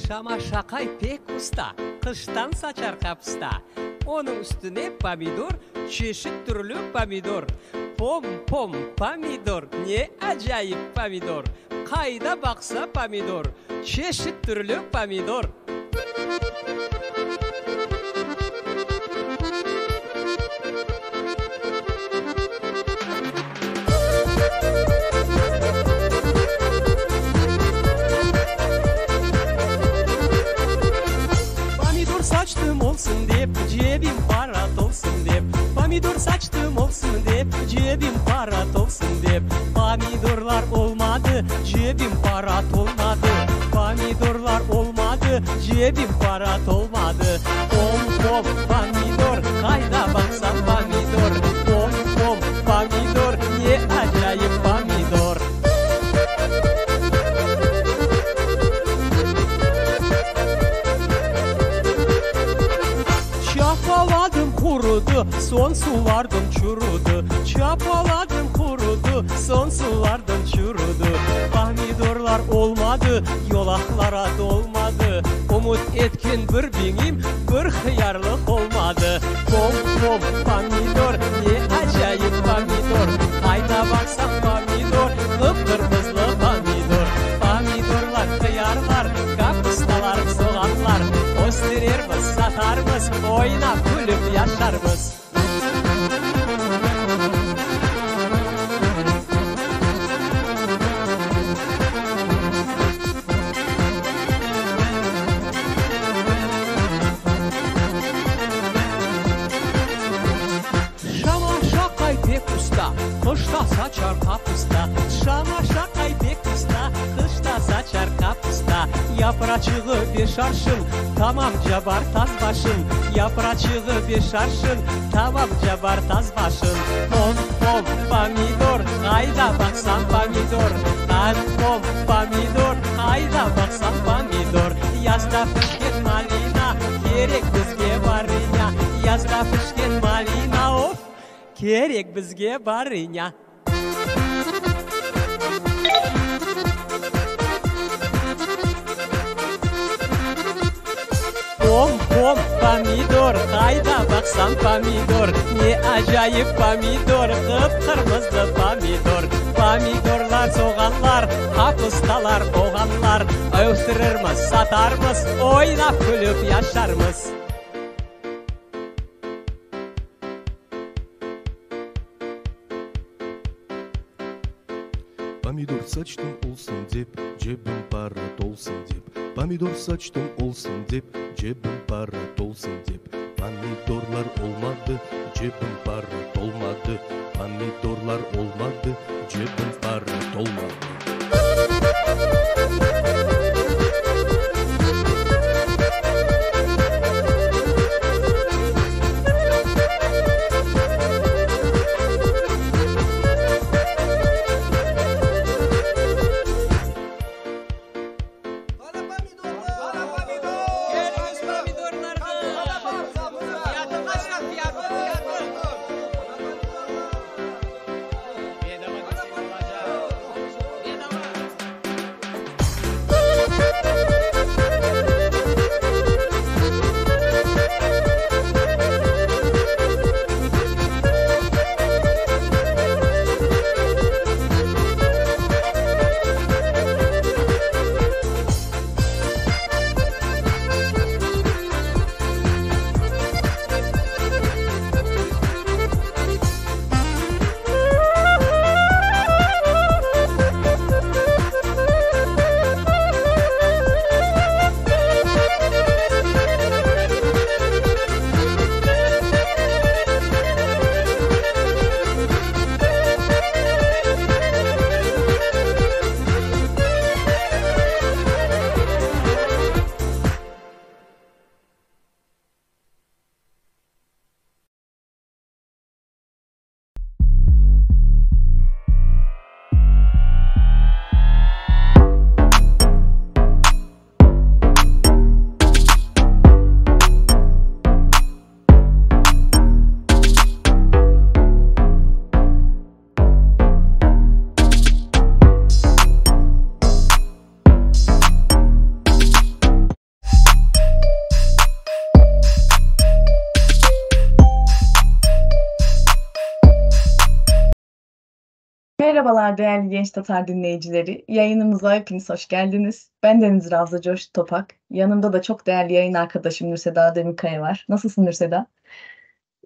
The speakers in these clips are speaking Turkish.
Şamaşakay pek usta, kıştan saçar kapısta. Onun üstüne pomidor, çeşit türlü pomidor. Pom pom pomidor, ne acayip pomidor. Kayda baksa pomidor, çeşit türlü pomidor. Saçtım olsun dep, cebim para dolsun dep. Pomidor saçtım olsun dep, cebim para dolsun dep. Pomidorlar olmadı, cebim para olmadı. Pomidorlar olmadı, cebim para olmadı. Pom pom pomidor, hayda baksan pomidor. Pom pom pomidor, ne acayip pomidor. Çapaladım kurudu, son sulardan çurudu. Çapaladım kurudu, son sulardan çurudu. Pomidorlar olmadı, yolaklara dolmadı. Umut etkin bir benim, bir hıyarlık olmadı. Pom pom pomidor, ne acayip pomidor. Hayda baksan pomidor, kıpkırmızı pomidor. Pomidorlar, hıyarlar, kapustalar, soğanlar. Gösterirmiz, satarmız, oynap gülüp yaşarmız. Şamaşakay pek usta, kışta saçar kapusta. Şamaşakay pek usta, kışta saçar kapusta. Yapraçığı beş arşın, tamam cabar taz başın. Yapraçığı beş arşın, tamam cabar taz başın. Pom pom pomidor, hayda baksan pomidor. Pom pom pomidor, hayda baksan pomidor. Yazda pişken malina, gerek bizge barınya. Yazda pişken malina, of, gerek bizge barınya. Pom pom pomidor, hayda baksan pomidor. Ne acayip pomidor, kıpkırmızı pomidor. Pomidorlar, soğanlar, kapustalar, oğanlar. Öğüstürürmüz, satarmız, oynap gülüp yaşarmız. Pomidor saçtım olsun dep, cebim para dolsun dep. Pomidor saçtım olsun dep, cebim para dolsun dep. Pomidorlar olmadı, cebim para dolmadı. Pomidorlar olmadı, cebim para dolmadı. Merhabalar değerli Genç Tatar dinleyicileri. Yayınımıza hepiniz hoş geldiniz. Ben Deniz Ravza Coş Topak. Yanımda da çok değerli yayın arkadaşım Nurseda Deminkaya var. Nasılsın Nurseda?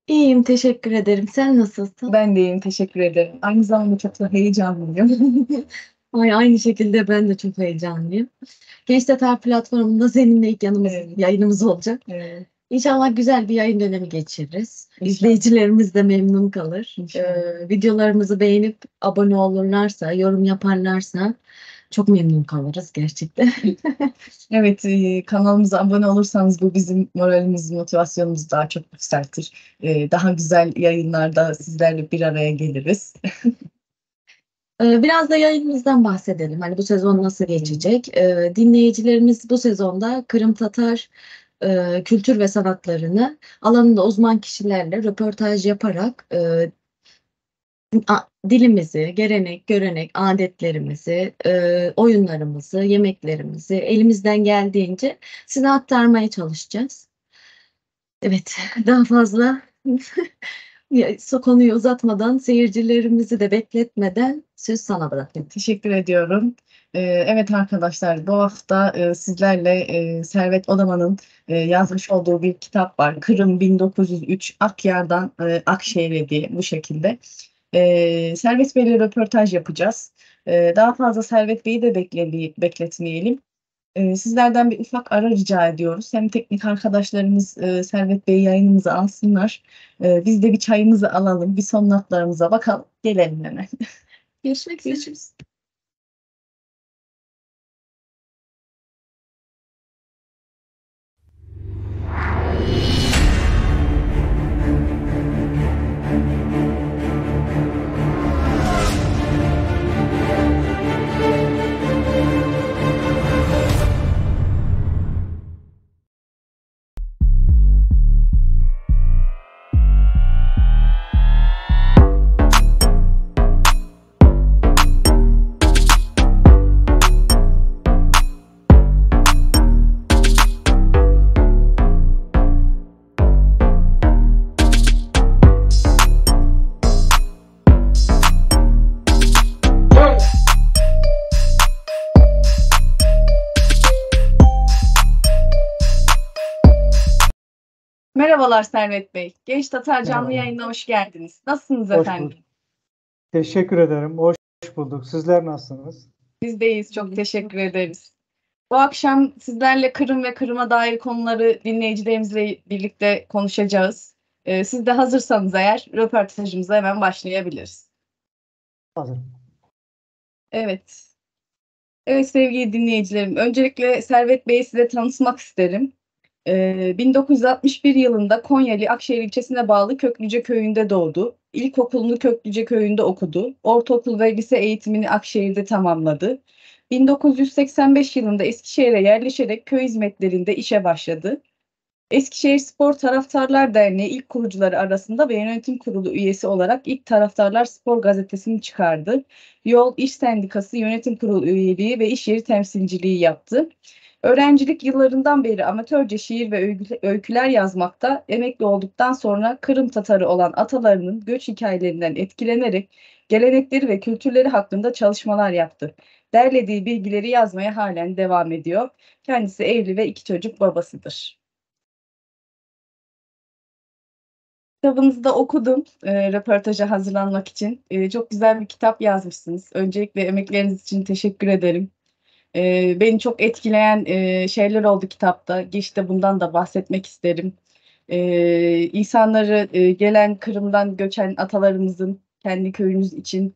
İyiyim, teşekkür ederim. Sen nasılsın? Ben de iyiyim, teşekkür ederim. Aynı zamanda çok da heyecanlıyım. Aynı şekilde ben de çok heyecanlıyım. Genç Tatar platformunda seninle ilk Evet. yayınımız olacak. Evet, İnşallah güzel bir yayın dönemi geçiririz. İnşallah. İzleyicilerimiz de memnun kalır. İnşallah. Videolarımızı beğenip abone olurlarsa, yorum yaparlarsa çok memnun kalırız gerçekten. Evet, kanalımıza abone olursanız bu bizim moralimizi, motivasyonumuzu daha çok yükseltir. Daha güzel yayınlarda sizlerle bir araya geliriz. Biraz da yayınımızdan bahsedelim. Hani bu sezon nasıl geçecek? Dinleyicilerimiz bu sezonda Kırım Tatar kültür ve sanatlarını alanında uzman kişilerle röportaj yaparak dilimizi, gelenek, görenek, adetlerimizi, oyunlarımızı, yemeklerimizi elimizden geldiğince size aktarmaya çalışacağız. Evet, daha fazla konuyu uzatmadan, seyircilerimizi de bekletmeden söz sana bırakayım. Teşekkür ediyorum. Evet arkadaşlar, bu hafta sizlerle Servet Odaman'ın yazmış olduğu bir kitap var. Kırım 1903 Akyar'dan Akşehir'e diye bu şekilde. Servet Bey'le röportaj yapacağız. Daha fazla Servet Bey'i de bekletmeyelim. Sizlerden bir ufak ara rica ediyoruz. Hem teknik arkadaşlarımız Servet Bey yayınımızı alsınlar. Biz de bir çayımızı alalım, bir son notlarımıza bakalım. Gelelim hemen. Görüşmek üzere. Görüşürüz. Merhabalar Servet Bey. Genç Tatar canlı Merhaba. yayına hoş geldiniz. Nasılsınız Hoş efendim? bulduk. Teşekkür ederim. Hoş bulduk. Sizler nasılsınız? Biz deyiz. Çok teşekkür ederiz. Bu akşam sizlerle Kırım ve Kırım'a dair konuları dinleyicilerimizle birlikte konuşacağız. Siz de hazırsanız eğer röportajımıza hemen başlayabiliriz. Hazırım. Evet. Evet sevgili dinleyicilerim. Öncelikle Servet Bey'i size tanıtmak isterim. 1961 yılında Konyeli Akşehir ilçesine bağlı Köklüce köyünde doğdu. İlkokulunu Köklüce köyünde okudu. Ortaokul ve lise eğitimini Akşehir'de tamamladı. 1985 yılında Eskişehir'e yerleşerek köy hizmetlerinde işe başladı. Eskişehir Spor Taraftarlar Derneği ilk kurucuları arasında ve yönetim kurulu üyesi olarak ilk Taraftarlar Spor gazetesini çıkardı. Yol İş Sendikası yönetim kurulu üyeliği ve iş yeri temsilciliği yaptı. Öğrencilik yıllarından beri amatörce şiir ve öyküler yazmakta, emekli olduktan sonra Kırım Tatarı olan atalarının göç hikayelerinden etkilenerek gelenekleri ve kültürleri hakkında çalışmalar yaptı. Derlediği bilgileri yazmaya halen devam ediyor. Kendisi evli ve 2 çocuk babasıdır. Kitabınızı da okudum röportaja hazırlanmak için. Çok güzel bir kitap yazmışsınız. Öncelikle emekleriniz için teşekkür ederim. Beni çok etkileyen şeyler oldu kitapta. Geçte bundan da bahsetmek isterim. İnsanları gelen Kırım'dan göçen atalarımızın kendi köyümüz için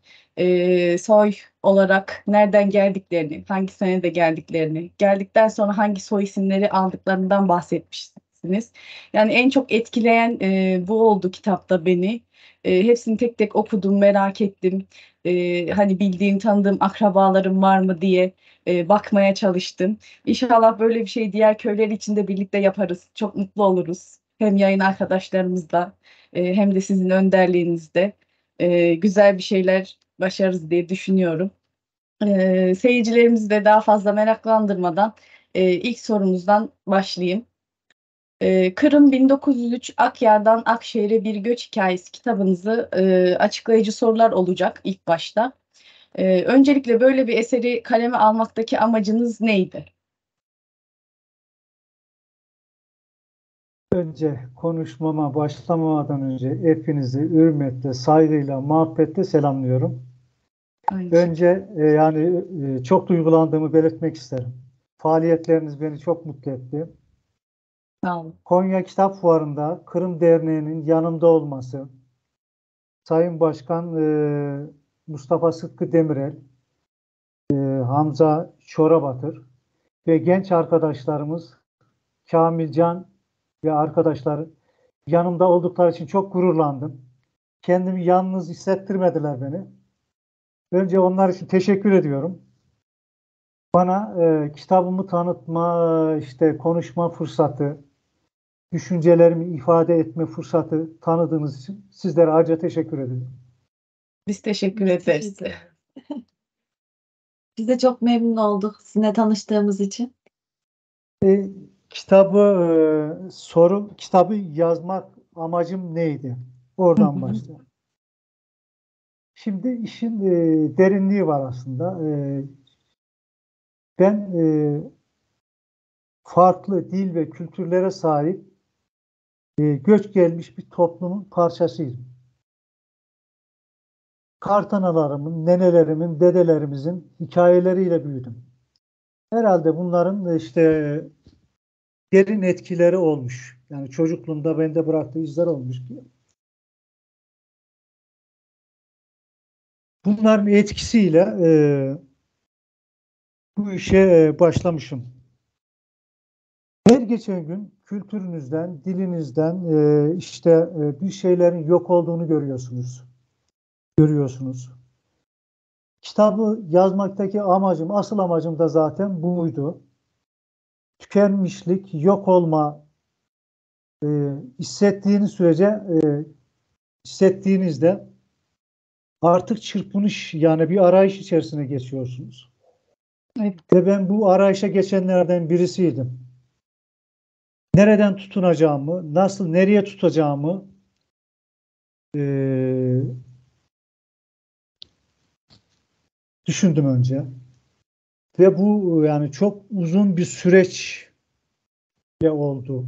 soy olarak nereden geldiklerini, hangi senede geldiklerini, geldikten sonra hangi soy isimleri aldıklarından bahsetmişsiniz. Yani en çok etkileyen bu oldu kitapta beni. Hepsini tek tek okudum, merak ettim. Hani bildiğim, tanıdığım akrabalarım var mı diye bakmaya çalıştım. İnşallah böyle bir şey diğer köyler için de birlikte yaparız. Çok mutlu oluruz. Hem yayın arkadaşlarımızla hem de sizin önderliğinizde güzel bir şeyler başarırız diye düşünüyorum. Seyircilerimizi de daha fazla meraklandırmadan ilk sorumuzdan başlayayım. Kırım 1903 Akyar'dan Akşehir'e bir göç hikayesi kitabınızı açıklayıcı sorular olacak ilk başta. Öncelikle böyle bir eseri kaleme almaktaki amacınız neydi? Önce konuşmama başlamadan önce hepinizi hürmetle, saygıyla, muhabbetle selamlıyorum. Aynı şey. Önce çok duygulandığımı belirtmek isterim. Faaliyetleriniz beni çok mutlu etti. Sağ olun. Konya Kitap Fuarı'nda Kırım Derneği'nin yanımda olması, Sayın Başkan Mustafa Sıtkı Demirel, Hamza Çorabatır ve genç arkadaşlarımız Kamilcan ve arkadaşları yanımda oldukları için çok gururlandım. Kendimi yalnız hissettirmediler beni. Önce onlar için teşekkür ediyorum. Bana kitabımı tanıtma, konuşma fırsatı, düşüncelerimi ifade etme fırsatı tanıdığınız için sizlere ayrıca teşekkür ediyorum. Biz teşekkür ederiz. Biz de çok memnun olduk sizinle tanıştığımız için. Kitabı yazmak amacım neydi? Oradan başlayalım. Şimdi işin derinliği var aslında. Ben farklı dil ve kültürlere sahip göç gelmiş bir toplumun parçasıyım. Kartanalarımın, nenelerimin, dedelerimizin hikayeleriyle büyüdüm. Herhalde bunların derin etkileri olmuş. Yani çocukluğumda bende bıraktığı izler olmuş. Bunların etkisiyle bu işe başlamışım. Her geçen gün kültürünüzden, dilinizden bir şeylerin yok olduğunu görüyorsunuz. Kitabı yazmaktaki asıl amacım da zaten buydu. Tükenmişlik, yok olma hissettiğinizde artık çırpınış, yani bir arayış içerisine geçiyorsunuz. Evet. Ve ben bu arayışa geçenlerden birisiydim. Nereden tutunacağımı, nereye tutacağımı düşündüm önce. Ve bu yani çok uzun bir süreçle oldu.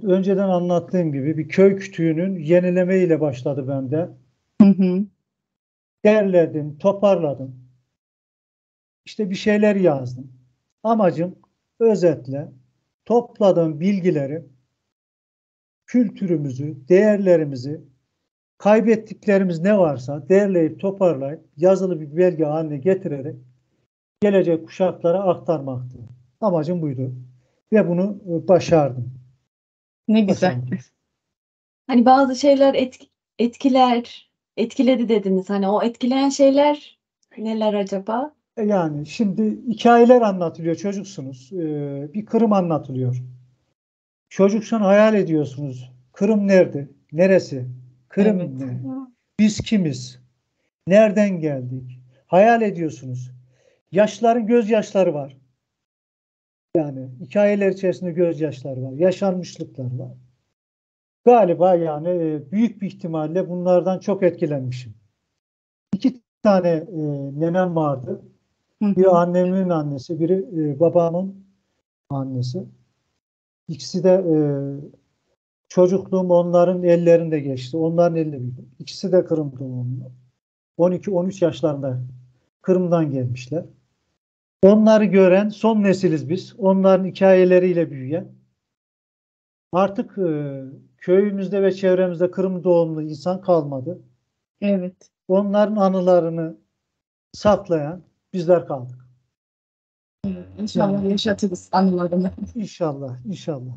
Önceden anlattığım gibi bir köy kütüğünün yenilemeyle başladı bende. Derledim, toparladım. İşte bir şeyler yazdım. Amacım özetle topladığım bilgileri, kültürümüzü, değerlerimizi, kaybettiklerimiz ne varsa derleyip toparlayıp yazılı bir belge haline getirerek gelecek kuşaklara aktarmaktı. Amacım buydu. Ve bunu başardım. Ne güzel. Başardım. Hani bazı şeyler etkiledi dediniz. Hani o etkileyen şeyler neler acaba? Yani şimdi hikayeler anlatılıyor, çocuksunuz. Bir Kırım anlatılıyor. Çocuksun, hayal ediyorsunuz. Kırım nerede? Neresi? Kırım Evet. ne? Biz kimiz? Nereden geldik? Hayal ediyorsunuz. Yaşların gözyaşları var. Yani hikayeler içerisinde gözyaşları var. Yaşanmışlıklar var. Galiba yani büyük bir ihtimalle bunlardan çok etkilenmişim. 2 tane nenem vardı. Biri annemin annesi, biri babamın annesi. İkisi de çocukluğum onların ellerinde geçti. Onların elinde büyüdüm. İkisi de Kırım doğumlu. 12-13 yaşlarında Kırım'dan gelmişler. Onları gören son nesiliz biz. Onların hikayeleriyle büyüyen. Artık köyümüzde ve çevremizde Kırım doğumlu insan kalmadı. Evet. Onların anılarını saklayan bizler kaldık. İnşallah yaşatırız anılarını. İnşallah, inşallah.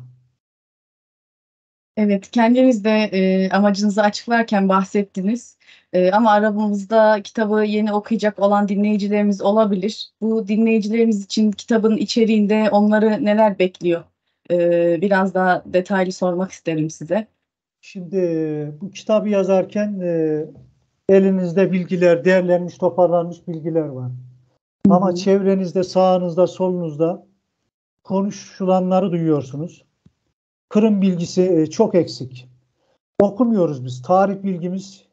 Evet, kendiniz de amacınızı açıklarken bahsettiniz. Ama aramızda kitabı yeni okuyacak olan dinleyicilerimiz olabilir. Bu dinleyicilerimiz için kitabın içeriğinde onları neler bekliyor? Biraz daha detaylı sormak isterim size. Şimdi bu kitabı yazarken elinizde bilgiler, derlenmiş, toparlanmış bilgiler var. Ama çevrenizde, sağınızda, solunuzda konuşulanları duyuyorsunuz. Kırım bilgisi çok eksik. Okumuyoruz biz. Tarih bilgimiz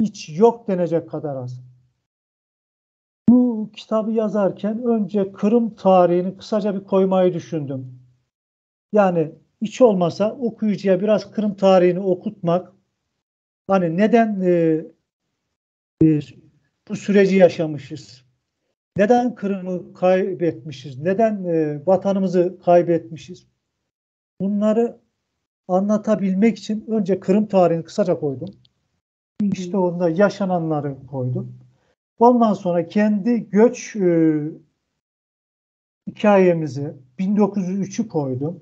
hiç yok denecek kadar az. bu kitabı yazarken önce Kırım tarihini kısaca bir koymayı düşündüm. Yani hiç olmasa okuyucuya biraz Kırım tarihini okutmak, hani neden e, bu süreci yaşamışız, neden Kırım'ı kaybetmişiz, neden vatanımızı kaybetmişiz, bunları anlatabilmek için önce Kırım tarihini kısaca koydum. İşte onda yaşananları koydum. Ondan sonra kendi göç hikayemizi 1903'ü koydum.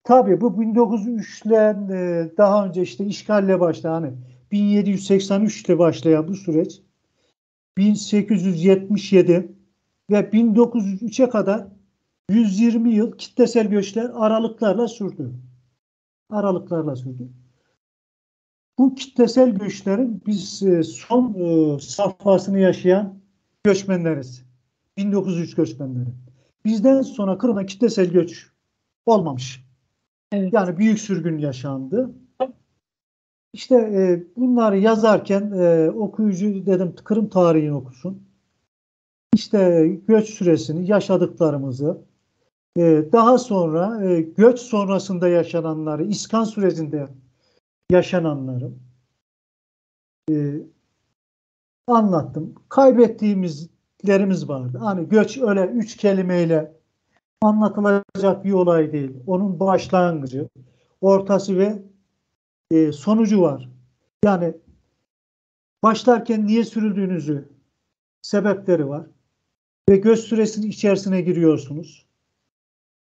Tabii bu 1903'len daha önce işte işgalle başlayan, hani 1783'te başlayan bu süreç 1877 ve 1903'e kadar 120 yıl kitlesel göçler aralıklarla sürdü. Aralıklarla sürdü. Bu kitlesel göçlerin biz son safhasını yaşayan göçmenleriz. 1903 göçmenleri. Bizden sonra Kırım'a kitlesel göç olmamış. Evet. Yani büyük sürgün yaşandı. İşte bunları yazarken okuyucu dedim Kırım tarihini okusun. İşte göç süresini, yaşadıklarımızı, daha sonra göç sonrasında yaşananları, iskan sürecinde yaşananları anlattım. Kaybettiğimizlerimiz vardı. Hani göç öyle 3 kelimeyle anlatılacak bir olay değil. Onun başlangıcı, ortası ve sonucu var. Yani başlarken niye sürüldüğünüzü, sebepleri var. Ve göç süresinin içerisine giriyorsunuz.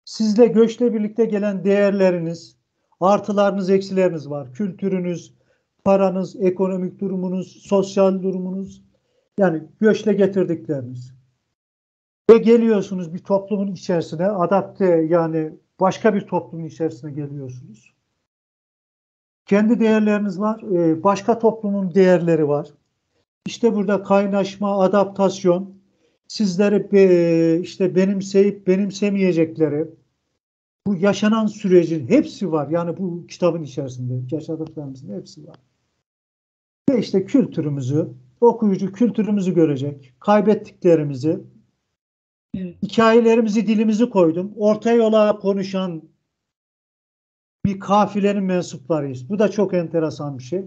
Sizle göçle birlikte gelen değerleriniz, artılarınız, eksileriniz var. Kültürünüz, paranız, ekonomik durumunuz, sosyal durumunuz, yani göçle getirdikleriniz. Ve geliyorsunuz bir toplumun içerisine, adapte, yani başka bir toplumun içerisine geliyorsunuz. Kendi değerleriniz var, başka toplumun değerleri var. İşte burada kaynaşma, adaptasyon, sizleri işte benimseyip benimsemeyecekleri, bu yaşanan sürecin hepsi var. Yani bu kitabın içerisinde yaşadıklarımızın hepsi var. Ve işte kültürümüzü, okuyucu kültürümüzü görecek, kaybettiklerimizi, hikayelerimizi, dilimizi koydum. Orta yola konuşan bir kafilenin mensuplarıyız. Bu da çok enteresan bir şey.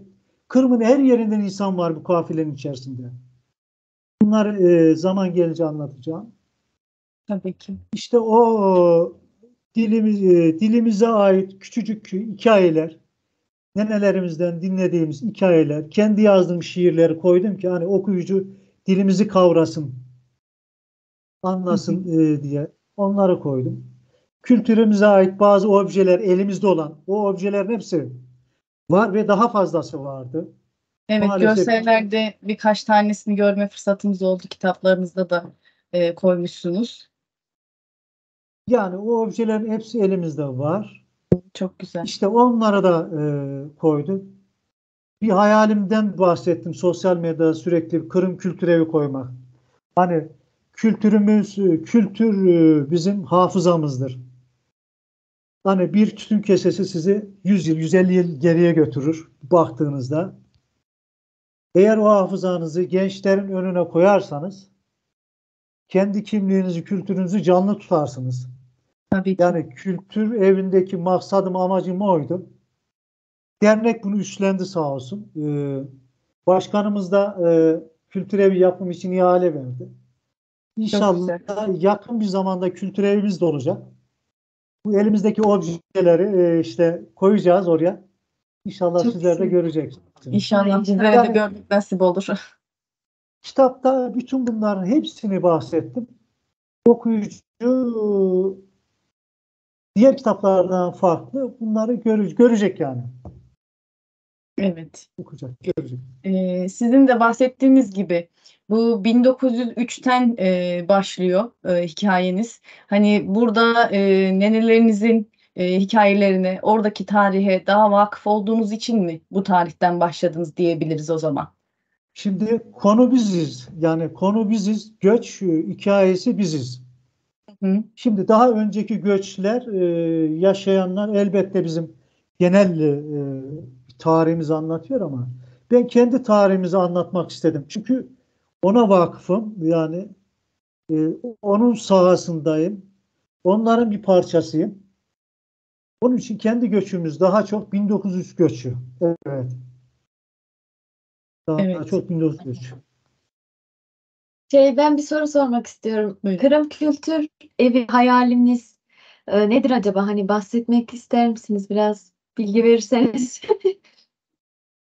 Kırım'ın her yerinden insan var bu kafilenin içerisinde. Bunları zaman gelince anlatacağım. Tabii ki. İşte o dilimize ait küçücük hikayeler, nenelerimizden dinlediğimiz hikayeler, kendi yazdığım şiirleri koydum ki hani okuyucu dilimizi kavrasın, anlasın diye onları koydum. Kültürümüze ait bazı objeler elimizde olan, o objelerin hepsi var ve daha fazlası vardı. Evet, Maalesef görsellerde birkaç tanesini görme fırsatımız oldu. Kitaplarınızda da koymuşsunuz. yani o objelerin hepsi elimizde var. Çok güzel. İşte onlara da koydum. Bir hayalimden bahsettim sosyal medyada, sürekli Kırım Kültür Evi koymak. Hani kültür bizim hafızamızdır. Hani bir tütün kesesi sizi 100 yıl, 150 yıl geriye götürür baktığınızda. Eğer o hafızanızı gençlerin önüne koyarsanız kendi kimliğinizi, kültürünüzü canlı tutarsınız. Tabii ki. Yani kültür evindeki maksadım, amacım oydu. Dernek bunu üstlendi sağ olsun. Başkanımız da kültür evi yapım için ihale verdi. İnşallah yakın bir zamanda kültür evimiz de olacak. Bu elimizdeki objeleri işte koyacağız oraya. İnşallah Çok sizler de güzel. göreceksiniz. İnşallah bizlere de görmek nasip olur. Kitapta bütün bunların hepsini bahsettim. Okuyucu diğer kitaplardan farklı bunları görecek yani. Evet. Okuyacak, görecek. Sizin de bahsettiğiniz gibi bu 1903'ten başlıyor hikayeniz. Hani burada nenelerinizin hikayelerine, oradaki tarihe daha vakıf olduğunuz için mi bu tarihten başladınız diyebiliriz o zaman? Şimdi konu biziz. Yani konu biziz. Göç hikayesi biziz. Hı. Şimdi daha önceki göçler yaşayanlar elbette bizim genel tarihimizi anlatıyor ama ben kendi tarihimizi anlatmak istedim. Çünkü ona vakıfım. Yani Onun sahasındayım. Onların bir parçasıyım. Onun için kendi göçümüz daha çok 1900 göçü. Evet. Daha Evet. çok 1900 göçü. Ben bir soru sormak istiyorum. Buyurun. Kırım Kültür Evi hayaliniz nedir acaba? Hani bahsetmek ister misiniz? Biraz bilgi verirseniz.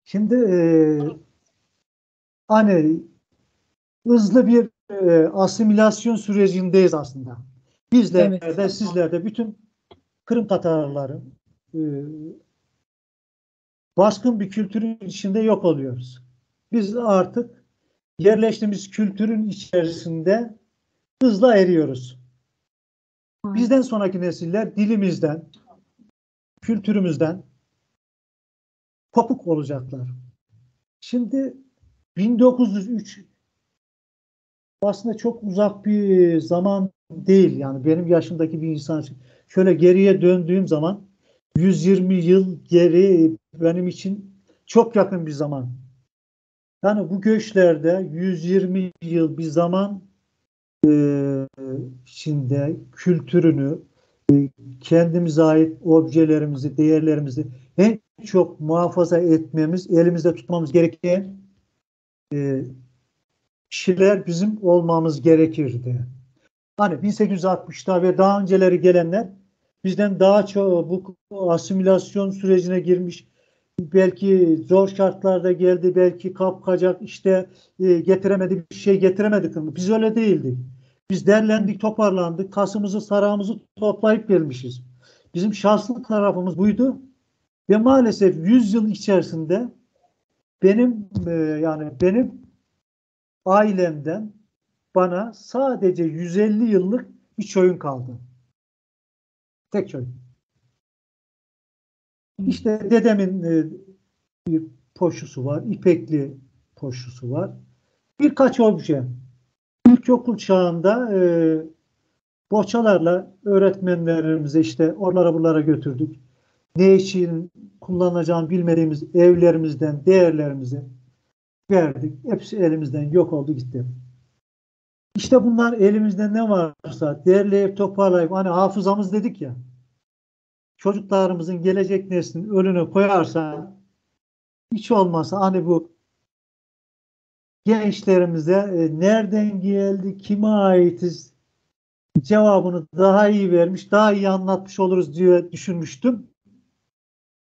Şimdi hani hızlı bir asimilasyon sürecindeyiz aslında. Bizler Evet. de sizler de bütün Kırım Tatarları e, baskın bir kültürün içinde yok oluyoruz. Biz artık yerleştiğimiz kültürün içerisinde hızla eriyoruz. Bizden sonraki nesiller dilimizden, kültürümüzden kopuk olacaklar. Şimdi 1903 aslında çok uzak bir zaman değil. Yani benim yaşımdaki bir insan için. Şöyle geriye döndüğüm zaman 120 yıl geri benim için çok yakın bir zaman. Yani bu göçlerde 120 yıl bir zaman içinde kültürünü, kendimize ait objelerimizi, değerlerimizi en çok muhafaza etmemiz, elimizde tutmamız gereken e, kişiler bizim olmamız gerekirdi. Hani 1860'ta ve daha önceleri gelenler bizden daha çok bu asimilasyon sürecine girmiş, belki zor şartlarda geldi, belki kapkacak işte getiremedi, bir şey getiremedik. Biz öyle değildik. Biz derlendik, toparlandık, kasımızı, sarağımızı toplayıp gelmişiz. Bizim şanslı tarafımız buydu ve maalesef 100 yıl içerisinde benim ailemden bana sadece 150 yıllık bir çoyun kaldı. Tek çoyun. İşte dedemin bir poşusu var, ipekli poşusu var. Birkaç obje. İlkokul çağında bohçalarla öğretmenlerimize işte oralara buralara götürdük. Ne için kullanacağını bilmediğimiz evlerimizden, değerlerimizi verdik. Hepsi elimizden yok oldu gitti. İşte bunlar elimizde ne varsa derleyip toparlayıp hani hafızamız dedik ya, çocuklarımızın gelecek neslinin önüne koyarsan hiç olmazsa hani bu gençlerimize nereden geldi, kime aitiz cevabını daha iyi vermiş, daha iyi anlatmış oluruz diye düşünmüştüm.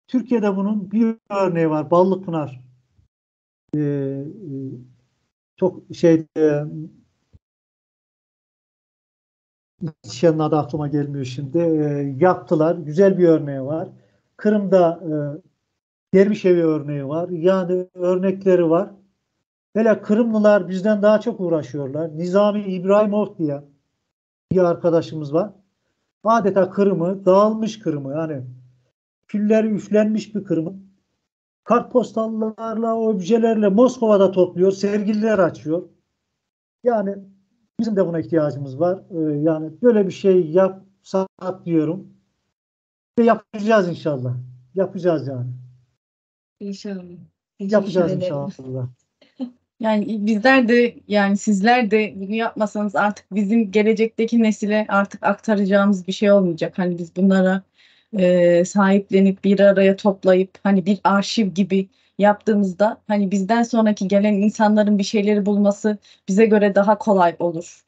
Türkiye'de bunun bir örneği var. Ballıkpınar. Ee, çok ilçenin adı aklıma gelmiyor şimdi. Yaptılar. Güzel bir örneği var. Kırım'da Derviş evi örneği var. Yani örnekleri var. Hele Kırımlılar bizden daha çok uğraşıyorlar. Nizami İbrahimov diye bir arkadaşımız var. Adeta Kırım'ı, dağılmış Kırım'ı yani külleri üflenmiş bir Kırım'ı kartpostallarla, objelerle Moskova'da topluyor, sergiler açıyor. Yani bizim de buna ihtiyacımız var. Yani böyle bir şey yapsak diyorum. Ve yapacağız inşallah. Yapacağız yani. İnşallah. Yapacağız Teşekkür ederim. inşallah. Yani bizler de yani sizler de bunu yapmasanız artık bizim gelecekteki nesile artık aktaracağımız bir şey olmayacak. Hani biz bunlara sahiplenip bir araya toplayıp hani bir arşiv gibi yaptığımızda hani bizden sonraki gelen insanların bir şeyleri bulması bize göre daha kolay olur.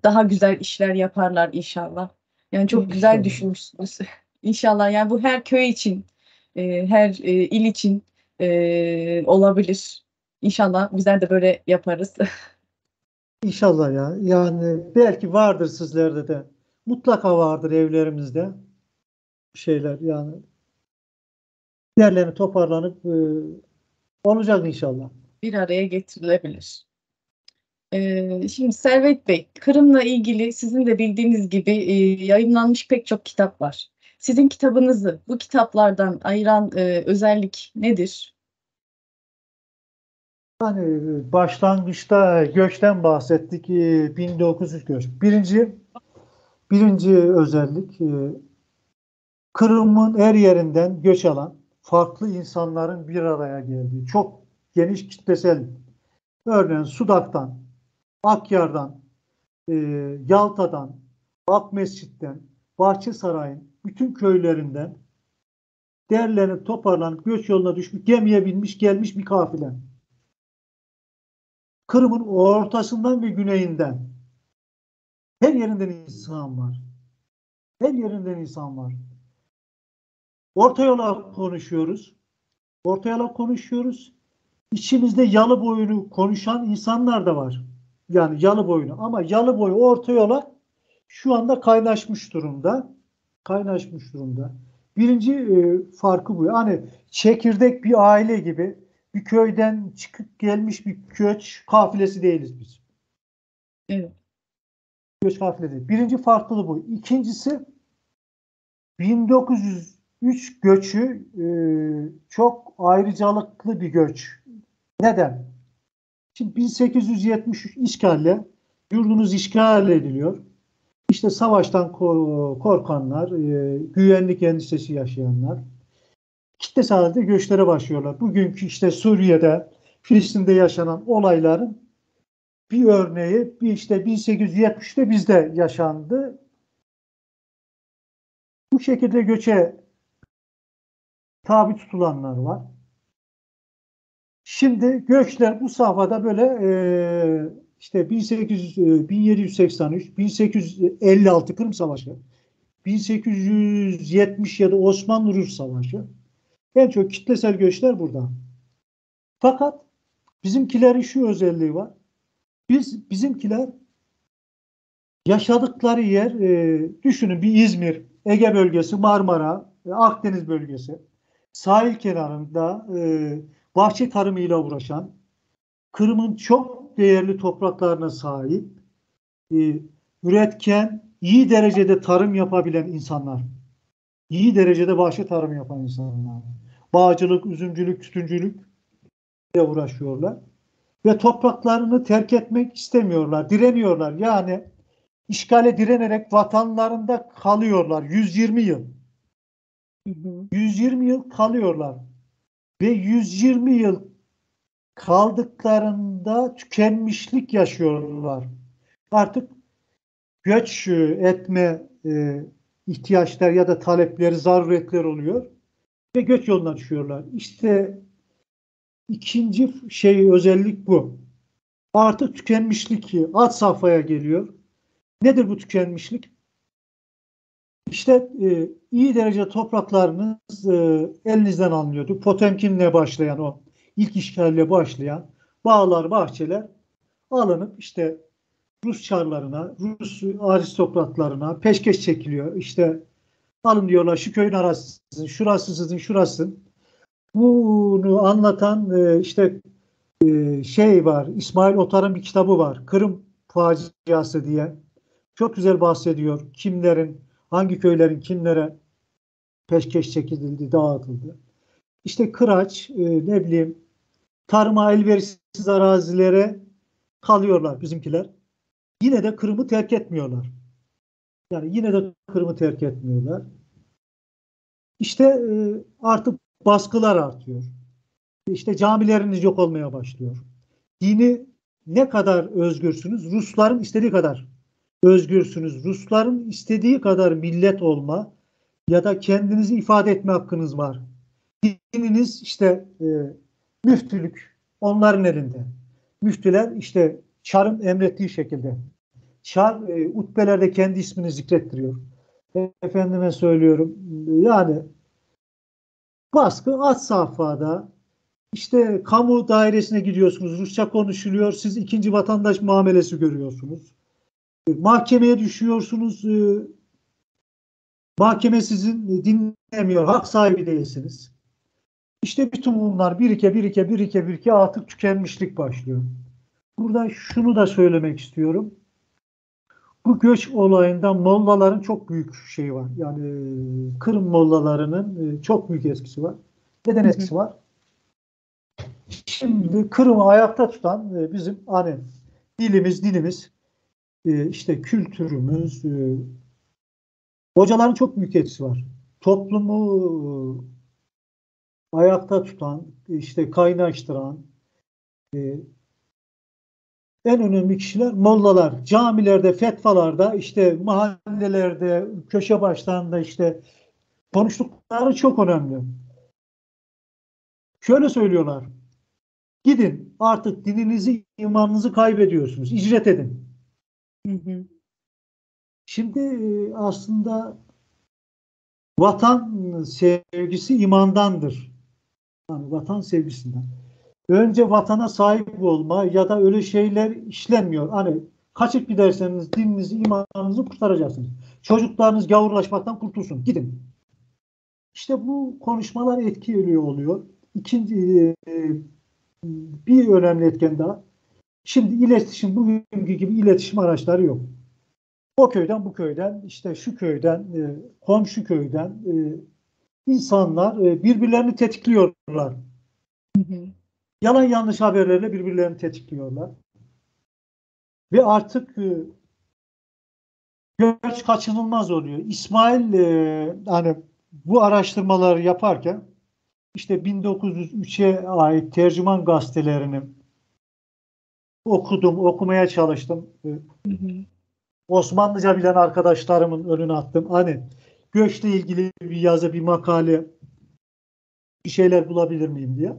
Daha güzel işler yaparlar inşallah. Yani çok güzel İnşallah. düşünmüşsünüz. İnşallah yani bu her köy için, her il için olabilir. İnşallah bizler de böyle yaparız. İnşallah ya. Yani belki vardır sizlerde de. Mutlaka vardır evlerimizde bir şeyler yani. Değerlerini toparlanıp olacak inşallah. Bir araya getirilebilir. Şimdi Servet Bey, Kırım'la ilgili sizin de bildiğiniz gibi yayınlanmış pek çok kitap var. Sizin kitabınızı bu kitaplardan ayıran özellik nedir? Hani başlangıçta göçten bahsettik. 1900 göç. Birinci özellik Kırım'ın her yerinden göç alan farklı insanların bir araya geldiği çok geniş kitlesel örneğin Sudak'tan, Akyar'dan Yalta'dan, Akmescit'ten, Bahçesaray'ın bütün köylerinden derlenip toparlanıp göç yoluna düşmüş, gemiye binmiş gelmiş bir kafile. Kırım'ın ortasından ve güneyinden her yerinden insan var. Her yerinden insan var. Orta yola konuşuyoruz. Orta yola konuşuyoruz. İçimizde yalı boyunu konuşan insanlar da var. Yani yalı boyunu. Ama yalı boyu orta yola şu anda kaynaşmış durumda. Kaynaşmış durumda. Birinci farkı bu. Hani çekirdek bir aile gibi bir köyden çıkıp gelmiş bir göç kafilesi değiliz biz. Evet. Göç kafilesi değil. Birinci farklılığı bu. İkincisi 1903 göçü çok ayrıcalıklı bir göç. Neden? Şimdi 1873 işgalle yurdunuz işgal ediliyor. İşte savaştan korkanlar, güvenlik endişesi yaşayanlar kitlesel halde göçlere başlıyorlar. Bugünkü işte Suriye'de, Filistin'de yaşanan olayların bir örneği işte 1870'te bizde yaşandı. Bu şekilde göçe tabi tutulanlar var. Şimdi göçler bu safhada böyle işte 1783, 1856 Kırım Savaşı, 1877 Osmanlı-Rus Savaşı. En çok kitlesel göçler burada. Fakat bizimkilerin şu özelliği var. Bizimkiler yaşadıkları yer düşünün bir İzmir, Ege bölgesi, Marmara, Akdeniz bölgesi. Sahil kenarında bahçe tarımıyla uğraşan, Kırım'ın çok değerli topraklarına sahip, üretken, iyi derecede tarım yapabilen insanlar. İyi derecede bahçe tarımı yapan insanlar. Bağcılık, üzümcülük, tütüncülükle uğraşıyorlar. Ve topraklarını terk etmek istemiyorlar, direniyorlar. Yani işgale direnerek vatanlarında kalıyorlar. 120 yıl. 120 yıl kalıyorlar. Ve 120 yıl kaldıklarında tükenmişlik yaşıyorlar. Artık göç etme ihtiyaçlar ya da talepleri, zaruretler oluyor ve göç yoluna düşüyorlar. İşte ikinci özellik bu. Artık tükenmişlik had safhaya geliyor. Nedir bu tükenmişlik? İşte iyi derece topraklarınız elinizden alınıyordu. Potemkin'le başlayan o ilk işgalle başlayan bağlar, bahçeler alınıp işte Rus çarlarına, Rus aristokratlarına peşkeş çekiliyor. İşte alın diyorlar şu köyün arazisi sizin, şurası sizin, şurası. Bunu anlatan işte var, İsmail Otar'ın bir kitabı var. Kırım faciası diye. Çok güzel bahsediyor. Kimlerin, hangi köylerin kimlere peşkeş çekildi, dağıtıldı. İşte kıraç, ne bileyim, tarıma elverişsiz arazilere kalıyorlar bizimkiler. Yine de Kırım'ı terk etmiyorlar. Yani yine de Kırım'ı terk etmiyorlar. İşte artık baskılar artıyor. İşte camileriniz yok olmaya başlıyor. Dini ne kadar özgürsünüz? Rusların istediği kadar özgürsünüz. Rusların istediği kadar millet olma ya da kendinizi ifade etme hakkınız var. Dininiz işte müftülük onların elinde. Müftüler işte Çar'ın emrettiği şekilde. Çar utbelerde kendi ismini zikrettiriyor. Efendime söylüyorum. Yani baskı had safhada. İşte kamu dairesine gidiyorsunuz. Rusça konuşuluyor. Siz ikinci vatandaş muamelesi görüyorsunuz. Mahkemeye düşüyorsunuz. Mahkeme sizin dinlemiyor. Hak sahibi değilsiniz. İşte bütün bunlar birike artık tükenmişlik başlıyor. Burada şunu da söylemek istiyorum. Bu göç olayında mollaların çok büyük şeyi var. Yani Kırım mollalarının çok büyük etkisi var. Neden etkisi var? Şimdi Kırım'ı ayakta tutan bizim hani dilimiz, işte kültürümüz, hocaların çok büyük etkisi var. Toplumu ayakta tutan, işte kaynaştıran, en önemli kişiler mollalar. Camilerde, fetvalarda, işte mahallelerde, köşe başlarında işte konuştukları çok önemli. Şöyle söylüyorlar. Gidin artık dininizi, imanınızı kaybediyorsunuz. İcret edin. Hı hı. Şimdi aslında vatan sevgisi imandandır. Yani vatan sevgisinden. Önce vatana sahip olma ya da öyle şeyler işlenmiyor. Hani kaçıp giderseniz dininizi, imanınızı kurtaracaksınız. Çocuklarınız gavurlaşmaktan kurtulsun. Gidin. İşte bu konuşmalar etkili oluyor. İkinci bir önemli etken daha. Şimdi iletişim, bugünkü gibi iletişim araçları yok. O köyden bu köyden, işte şu köyden, komşu köyden insanlar birbirlerini tetikliyorlar. Hı hı. Yalan yanlış haberlerle birbirlerini tetikliyorlar. Ve artık göç kaçınılmaz oluyor. İsmail hani bu araştırmaları yaparken işte 1903'e ait tercüman gazetelerini okudum, okumaya çalıştım. Hı hı. Osmanlıca bilen arkadaşlarımın önüne attım. Hani göçle ilgili bir yazı, bir makale, bir şeyler bulabilir miyim diye.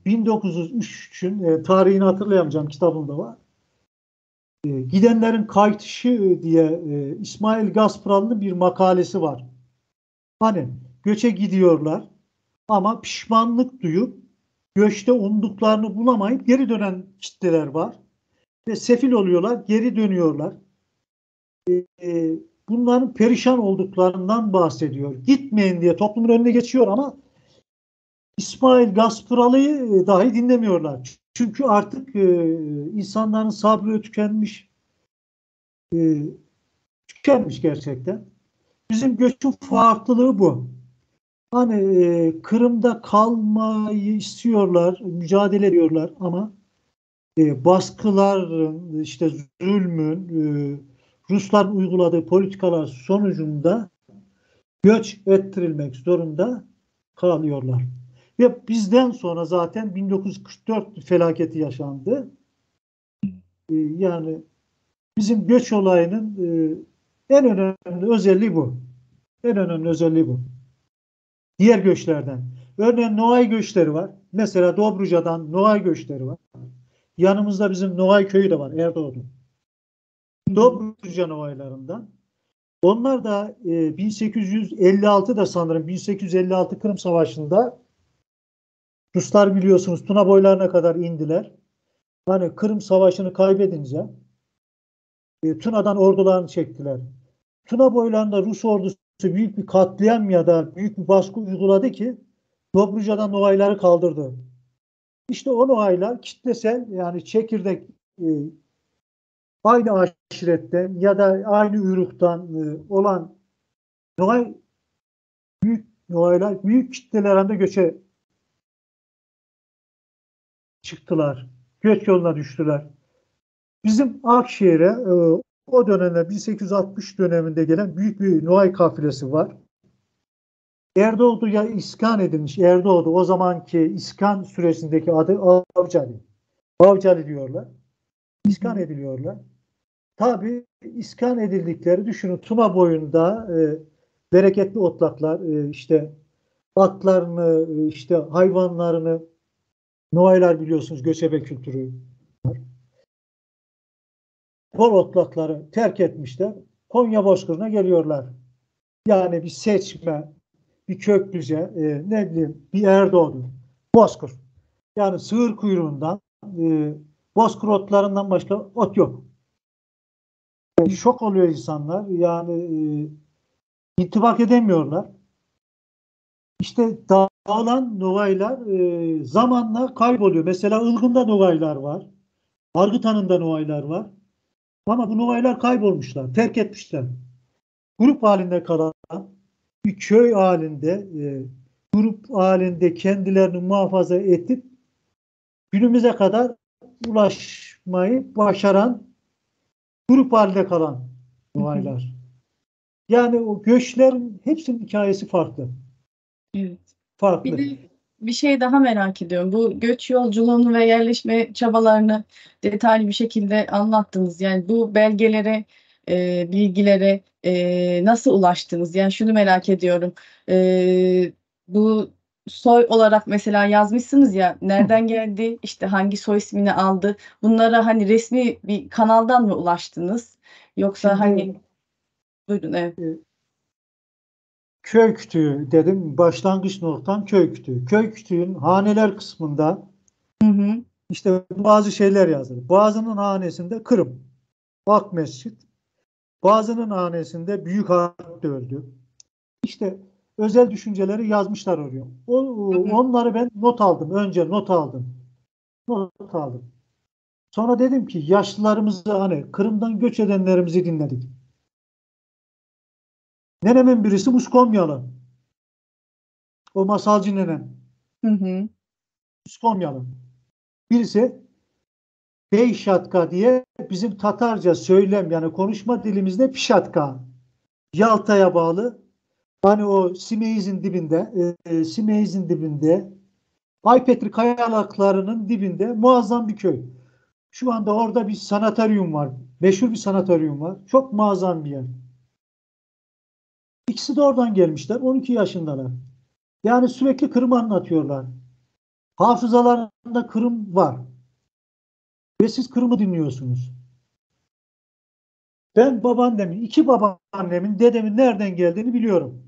1903'ün tarihini hatırlayamayacağım, kitabımda var. Gidenlerin kaytışı diye İsmail Gaspralı'nın bir makalesi var. Hani göçe gidiyorlar ama pişmanlık duyup göçte umduklarını bulamayıp geri dönen kitleler var. Ve sefil oluyorlar, geri dönüyorlar. Bunların perişan olduklarından bahsediyor. Gitmeyin diye toplumun önüne geçiyor ama İsmail Gaspralı'yı dahi dinlemiyorlar. Çünkü artık insanların sabrı tükenmiş. Tükenmiş gerçekten. Bizim göçün farklılığı bu. Hani Kırım'da kalmayı istiyorlar, mücadele ediyorlar ama baskıların, işte zulmün, Rusların uyguladığı politikalar sonucunda göç ettirilmek zorunda kalıyorlar. Ve bizden sonra zaten 1944 felaketi yaşandı. Yani bizim göç olayının en önemli özelliği bu. En önemli özelliği bu. Diğer göçlerden. Örneğin Noay göçleri var. Mesela Dobruca'dan Noay göçleri var. Yanımızda bizim Noay köyü de var, Erdoğdu. Dobruca Noaylarından. Onlar da 1856'da sanırım 1856 Kırım Savaşı'nda Ruslar biliyorsunuz Tuna boylarına kadar indiler. Hani Kırım Savaşı'nı kaybedince Tuna'dan ordularını çektiler. Tuna boylarında Rus ordusu büyük bir katliam ya da büyük bir baskı uyguladı ki Dobruca'dan Noayları kaldırdı. İşte o Noaylar kitlesel, yani çekirdek aynı aşiretten ya da aynı uyruktan olan Noay, büyük Noaylar büyük kitlelerinde göçe çıktılar. Göç yoluna düştüler. Bizim Akşehir'e o dönemde 1860 döneminde gelen büyük bir Noay kafilesi var. Erdoğdu'ya iskan edilmiş. Erdoğdu o zamanki iskan sürecindeki adı Avcali. Avcali diyorlar. İskan ediliyorlar. Tabii iskan edildikleri, düşünün, Tuna boyunda bereketli otlaklar, işte atlarını, işte hayvanlarını, Noaylar biliyorsunuz göçebe kültürü var. Kol otlakları terk etmişler. Konya Bozkırı'na geliyorlar. Yani bir Seçme, bir Köklüce, ne bileyim bir Erdoğdu, Bozkır. Yani sığır kuyruğundan, Bozkır otlarından başka ot yok. Şok oluyor insanlar. Yani intibak edemiyorlar. İşte dağılan Nogaylar zamanla kayboluyor. Mesela Ilgın'da Nogaylar var. Argıtan'ında Nogaylar var. Ama bu Nogaylar kaybolmuşlar. Terk etmişler. Grup halinde kalan bir köy halinde grup halinde kendilerini muhafaza edip günümüze kadar ulaşmayı başaran grup halinde kalan Nogaylar. Yani o göçlerin hepsinin hikayesi farklı. Evet. Farklı. Bir de bir şey daha merak ediyorum. Bu göç yolculuğunu ve yerleşme çabalarını detaylı bir şekilde anlattınız. Yani bu belgelere, bilgilere nasıl ulaştınız? Yani şunu merak ediyorum. Bu soy olarak mesela yazmışsınız ya, nereden geldi, işte hangi soy ismini aldı? Bunlara hani resmi bir kanaldan mı ulaştınız? Yoksa hani Şimdi buyurun, evet. köy kütüğü dedim. Başlangıç noktam köy kütüğü. Köy kütüğün haneler kısmında Hı hı. işte bazı şeyler yazılır. Bazının hanesinde Kırım, Ak Mescit. Bazının hanesinde büyük harpte öldü. İşte özel düşünceleri yazmışlar oraya. Hı hı. Onları ben not aldım. Önce not aldım. Not aldım. Sonra dedim ki yaşlılarımızı, hani Kırım'dan göç edenlerimizi dinledik. Nenemin birisi Muskomyalı. O masalcı nenem. Hı hı. Muskomyalı. Birisi Beyşatka diye, bizim Tatarca söylem, yani konuşma dilimizde Pişatka. Yalta'ya bağlı. Hani o Simeyiz'in dibinde Aypetri kayalıklarının dibinde muazzam bir köy. Şu anda orada bir sanatoryum var. Meşhur bir sanatoryum var. Çok muazzam bir yer. İkisi de oradan gelmişler. 12 yaşındalar. Yani sürekli Kırım anlatıyorlar. Hafızalarında Kırım var. Ve siz Kırım'ı dinliyorsunuz. Ben iki babaannemin, dedemin nereden geldiğini biliyorum.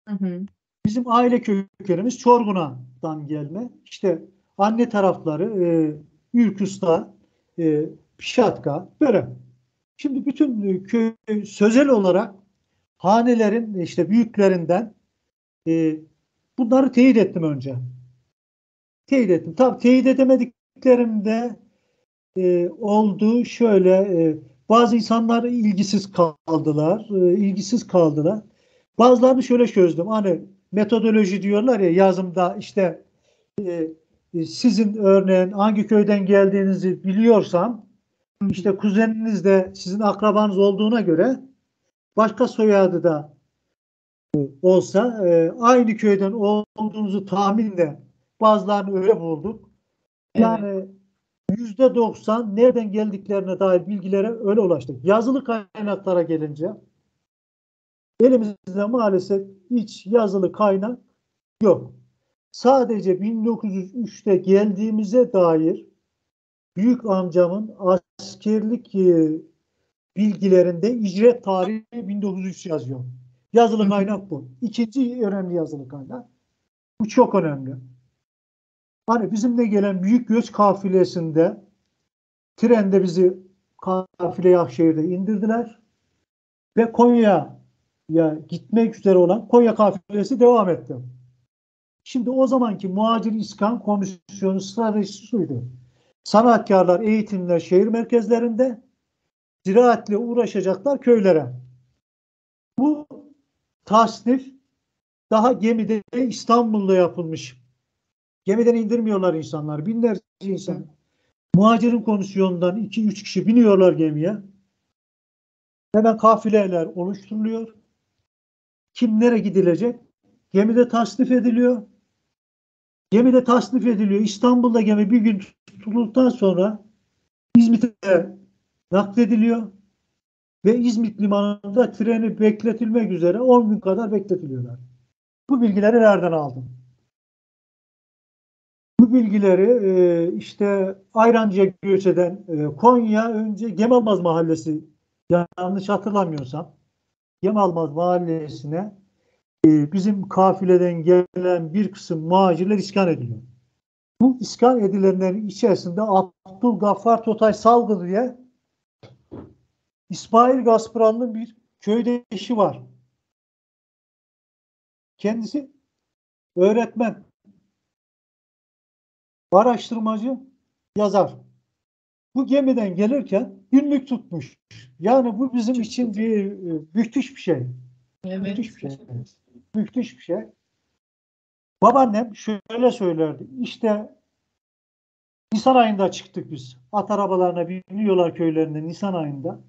Hı hı. Bizim aile kökenimiz Çorguna'dan gelme. İşte anne tarafları Ürküs'ta, Pişatka, böyle. Şimdi bütün köy sözel olarak hanelerin işte büyüklerinden e, bunları teyit ettim önce. Teyit ettim. Tabii teyit edemediklerimde oldu şöyle, bazı insanlar ilgisiz kaldılar. İlgisiz kaldılar. Bazılarını şöyle çözdüm. Hani metodoloji diyorlar ya yazımda, işte e, sizin örneğin hangi köyden geldiğinizi biliyorsam, Hı hı. işte kuzeniniz de sizin akrabanız olduğuna göre başka soyadı da olsa aynı köyden olduğunuzu tahminle bazılarını öyle bulduk. Evet. Yani %90 nereden geldiklerine dair bilgilere öyle ulaştık. Yazılı kaynaklara gelince elimizde maalesef hiç yazılı kaynak yok. Sadece 1903'te geldiğimize dair büyük amcamın askerlik bilgilerinde icret tarihi 1903 yazıyor. Hı Yazılı hı. kaynak bu. İkinci önemli yazılı kaynak. Bu çok önemli. Hani bizimle gelen büyük göç kafilesinde trende bizi kafileye Akşehir'de indirdiler ve Konya'ya gitmek üzere olan Konya kafilesi devam etti. Şimdi o zamanki muhacir iskan komisyonu stratejisi şuydu. Sanatkarlar, eğitimler şehir merkezlerinde, ziraatle uğraşacaklar köylere. Bu tasnif daha gemide İstanbul'da yapılmış. Gemiden indirmiyorlar insanlar. Binlerce insan. Muhacirin komisyonundan 2-3 kişi biniyorlar gemiye. Hemen kafileler oluşturuluyor. Kimlere gidilecek? Gemide tasnif ediliyor. Gemide tasnif ediliyor. İstanbul'da gemi bir gün tutulduktan sonra İzmit'e naklediliyor. Ve İzmit limanında treni bekletilmek üzere 10 gün kadar bekletiliyorlar. Bu bilgileri nereden aldım? Bu bilgileri işte Ayrancı'ya göç eden Konya, önce Gemalmaz Mahallesi, yanlış hatırlamıyorsam Gemalmaz Mahallesi'ne bizim kafileden gelen bir kısım muhacirler iskan ediliyor. Bu iskan edilenlerin içerisinde Abdülgaffar Totay Salgı diye İsmail Gaspıranlı bir köydeşi var. Kendisi öğretmen, araştırmacı, yazar. Bu gemiden gelirken günlük tutmuş. Yani bu bizim için bir müthiş bir şey. Evet. Müthiş bir şey. Müthiş bir şey. Babaannem şöyle söylerdi. İşte Nisan ayında çıktık biz. At arabalarına biniyorlar köylerinde Nisan ayında.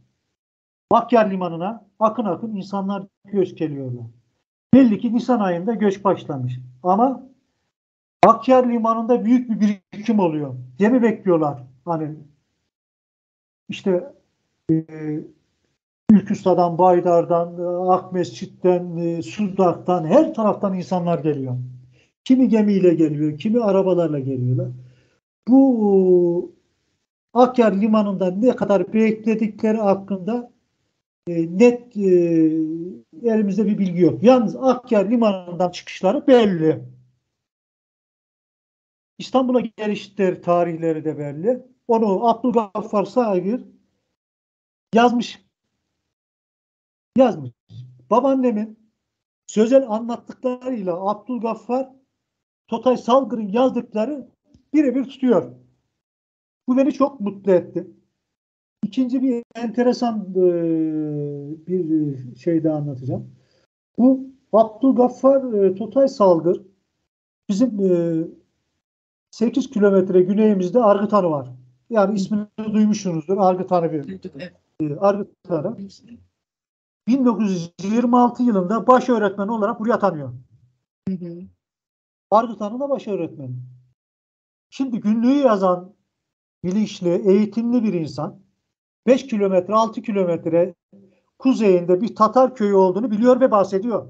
Hakkari Limanı'na akın akın insanlar göç geliyorlar. Belli ki Nisan ayında göç başlamış. Ama Hakkari Limanı'nda büyük bir birikim oluyor. Gemi bekliyorlar. Hani işte Ülküsta'dan, Baydar'dan, Akmescit'ten, Sudak'tan, her taraftan insanlar geliyor. Kimi gemiyle geliyor, kimi arabalarla geliyorlar. Bu Hakkari Limanı'nda ne kadar bekledikleri hakkında net elimizde bir bilgi yok. Yalnız Hakkari Limanı'ndan çıkışları belli. İstanbul'a gelişleri tarihleri de belli. Onu Abdülgaffar Saygır yazmış. Babaannemin sözel anlattıklarıyla Abdülgaffar Totay Salgır'ın yazdıkları birebir tutuyor. Bu beni çok mutlu etti. İkinci bir enteresan bir şey daha anlatacağım. Bu Abdülgaffar Totay Salgır bizim 8 kilometre güneyimizde Argıtanı var. Yani ismini duymuşsunuzdur. Argıtanı bir. Argıtanı. 1926 yılında baş öğretmen olarak buraya atanıyor. Argıtanı'da baş öğretmeni. Şimdi günlüğü yazan bilinçli, eğitimli bir insan 5 kilometre, 6 kilometre kuzeyinde bir Tatar köyü olduğunu biliyor ve bahsediyor.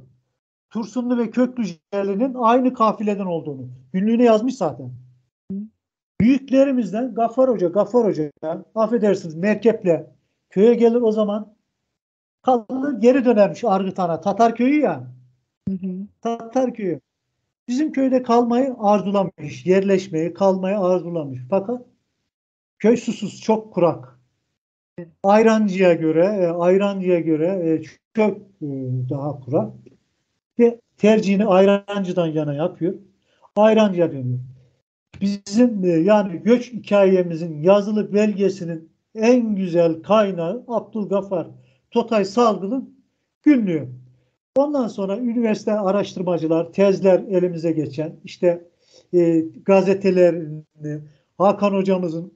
Tursunlu ve Köklüceli'nin aynı kafileden olduğunu. Günlüğüne yazmış zaten. Büyüklerimizden Gaffar Hoca, affedersiniz merkeple köye gelir o zaman kalır geri dönermiş Argıtan'a. Tatar köyü ya. Tatar köyü. Bizim köyde kalmayı arzulamış. Yerleşmeyi, kalmayı arzulamış. Fakat köy susuz, çok kurak. Ayrancı'ya göre çok daha kurak. Ve tercihini Ayrancı'dan yana yapıyor. Ayrancı'ya dönüyor. Bizim yani göç hikayemizin yazılı belgesinin en güzel kaynağı Abdülgaffar Totay Salgır'ın günlüğü. Ondan sonra üniversite araştırmacılar, tezler elimize geçen, işte gazetelerini, Hakan hocamızın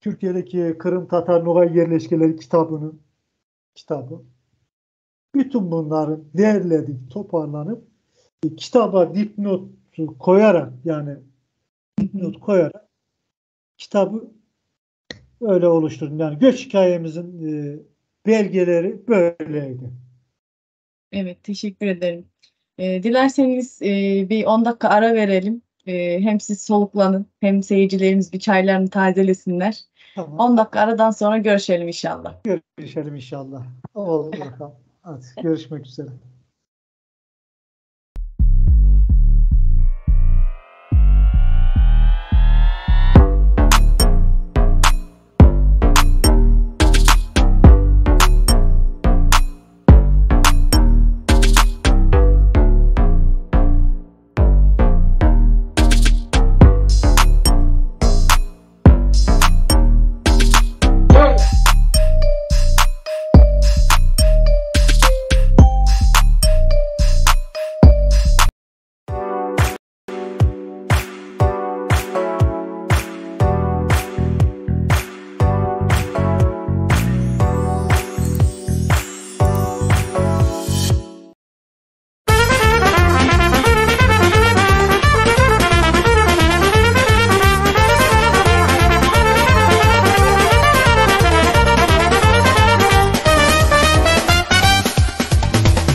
Türkiye'deki Kırım Tatar Nogay yerleşkeleri kitabı. Bütün bunların derledik, toparlanıp kitaba dipnot koyarak kitabı öyle oluşturdum. Yani göç hikayemizin belgeleri böyleydi. Evet, teşekkür ederim. Dilerseniz bir 10 dakika ara verelim. Hem siz soluklanın hem seyircilerimiz bir çaylarını tazelesinler. Tamam. 10 dakika aradan sonra görüşelim inşallah. Görüşelim inşallah. Oldu bakalım. Hadi görüşmek üzere.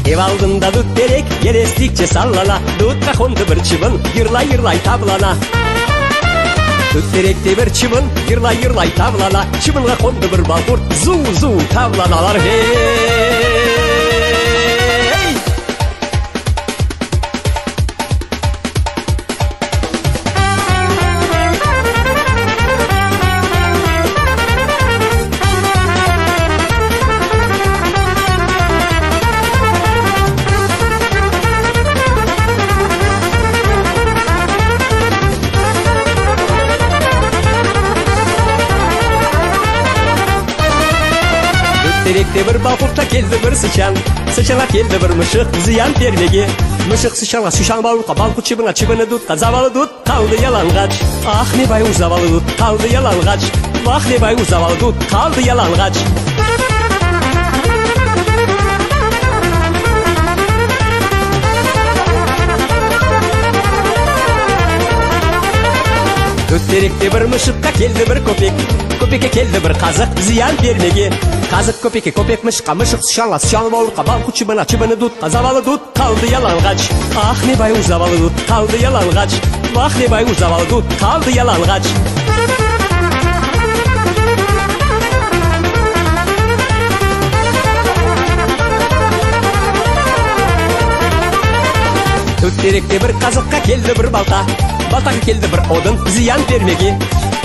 Ev aldığında dut derek, yer estikçe sallana. Dutta kondu bir çıbın, yırlay tablana. Dut derekte bir çıbın, yırlay tablana. Çıbınga kondu bir balkurt, zu tavlanalar hey. Derekte bir balkukta keldi bir sıçan. Sıçana keldi bir mışık ziyan vermegi. Mışık sıçana sıçan balukka balkut çıbını dutka zavalı dut kaldı yalangach. Ah ne bay uzavalı dut kaldı yalangach. Vah ne bay uzavalı dut kaldı yalangach. Ötterekte bir mışıkka keldi bir köpek. Köpekке keldi bir kazık ziyan vermege. Kazık köpekке köpek mışıkka mışık sıçanla sıçanı boğulukka bal kuçubuna çıbını dut. Zavalı dut kaldı yalangach. Ah ne bay uzavalı dut kaldı yalangach. Vah ne bay uzavalı dut kaldı yalangach. Ötterekte bir kazıkka keldi bir balta. Baltaga keldi bir odun ziyan vermege.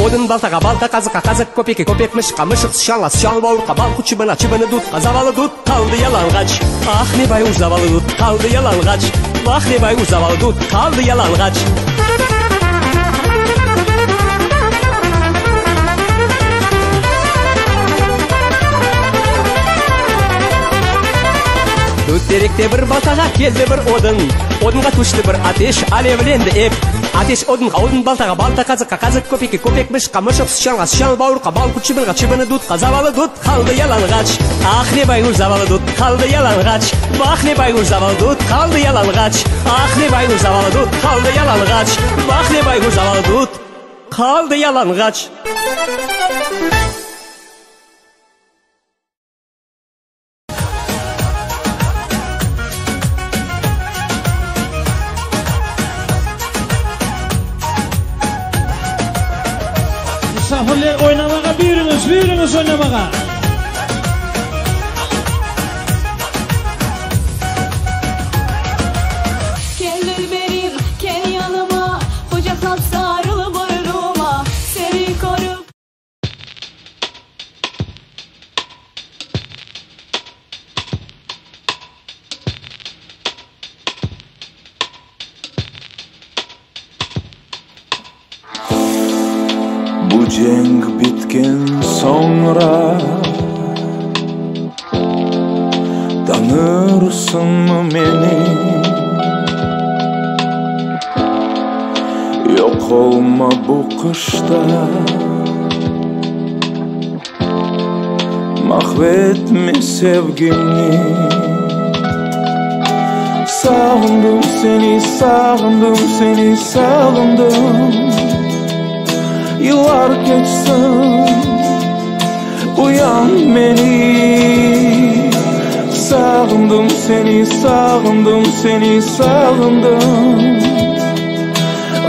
Odun baltaga balta kazıkka kazık köpekке köpek mışıkka mışık sıçanla sıçanı boğulukka bal kuçubuna çıbını dut. Zavalı dut kaldı yalangach. Ah ne bay uzavalı dut kaldı yalangach. Vah ne bay uzavalı dut kaldı yalangach. Ötterekte bir baltaga keldi bir odun. Odunga tuştu bir ateş alevlendi ep. Ateş odunga odun baltaga balta kazıkka kazık köpekке köpek mışıkka mışık sıçanla sıçanı boğulukka bal kuçubuna çıbını dut. Zavalı dut kaldı yalangach. Ah ne bay uzavalı dut kaldı yalangach. Vah ne bay uzavalı dut kaldı yalangach. Ah ne bay uzavalı dut kaldı yalangach. Vah ne bay uzavalı dut kaldı yalangach. Misafirler oynamağa buyurunuz oynamağa. Gel benim, gel yanıma, koca sapsarılı boynuma, seni korup. Bu cenk bitken sonra tanırsın mı beni? Yok olma bu kışta, mahvetme sevgimi. Sağındım seni, sağındım seni, sağındım. Yıllar geçsin, uyan beni. Sağındım seni, sağındım seni, sağındım.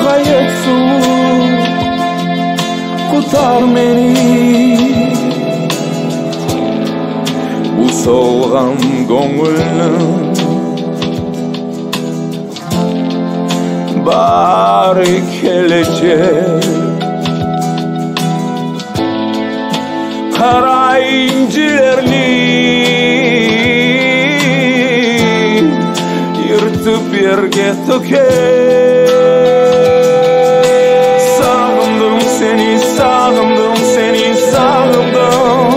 Gayet soğuk, kurtar beni. Bu solgan gönlünün bari gelecek. Kara incilerini yırtıp yerge töker. Sağındım seni, sağındım seni, sağındım.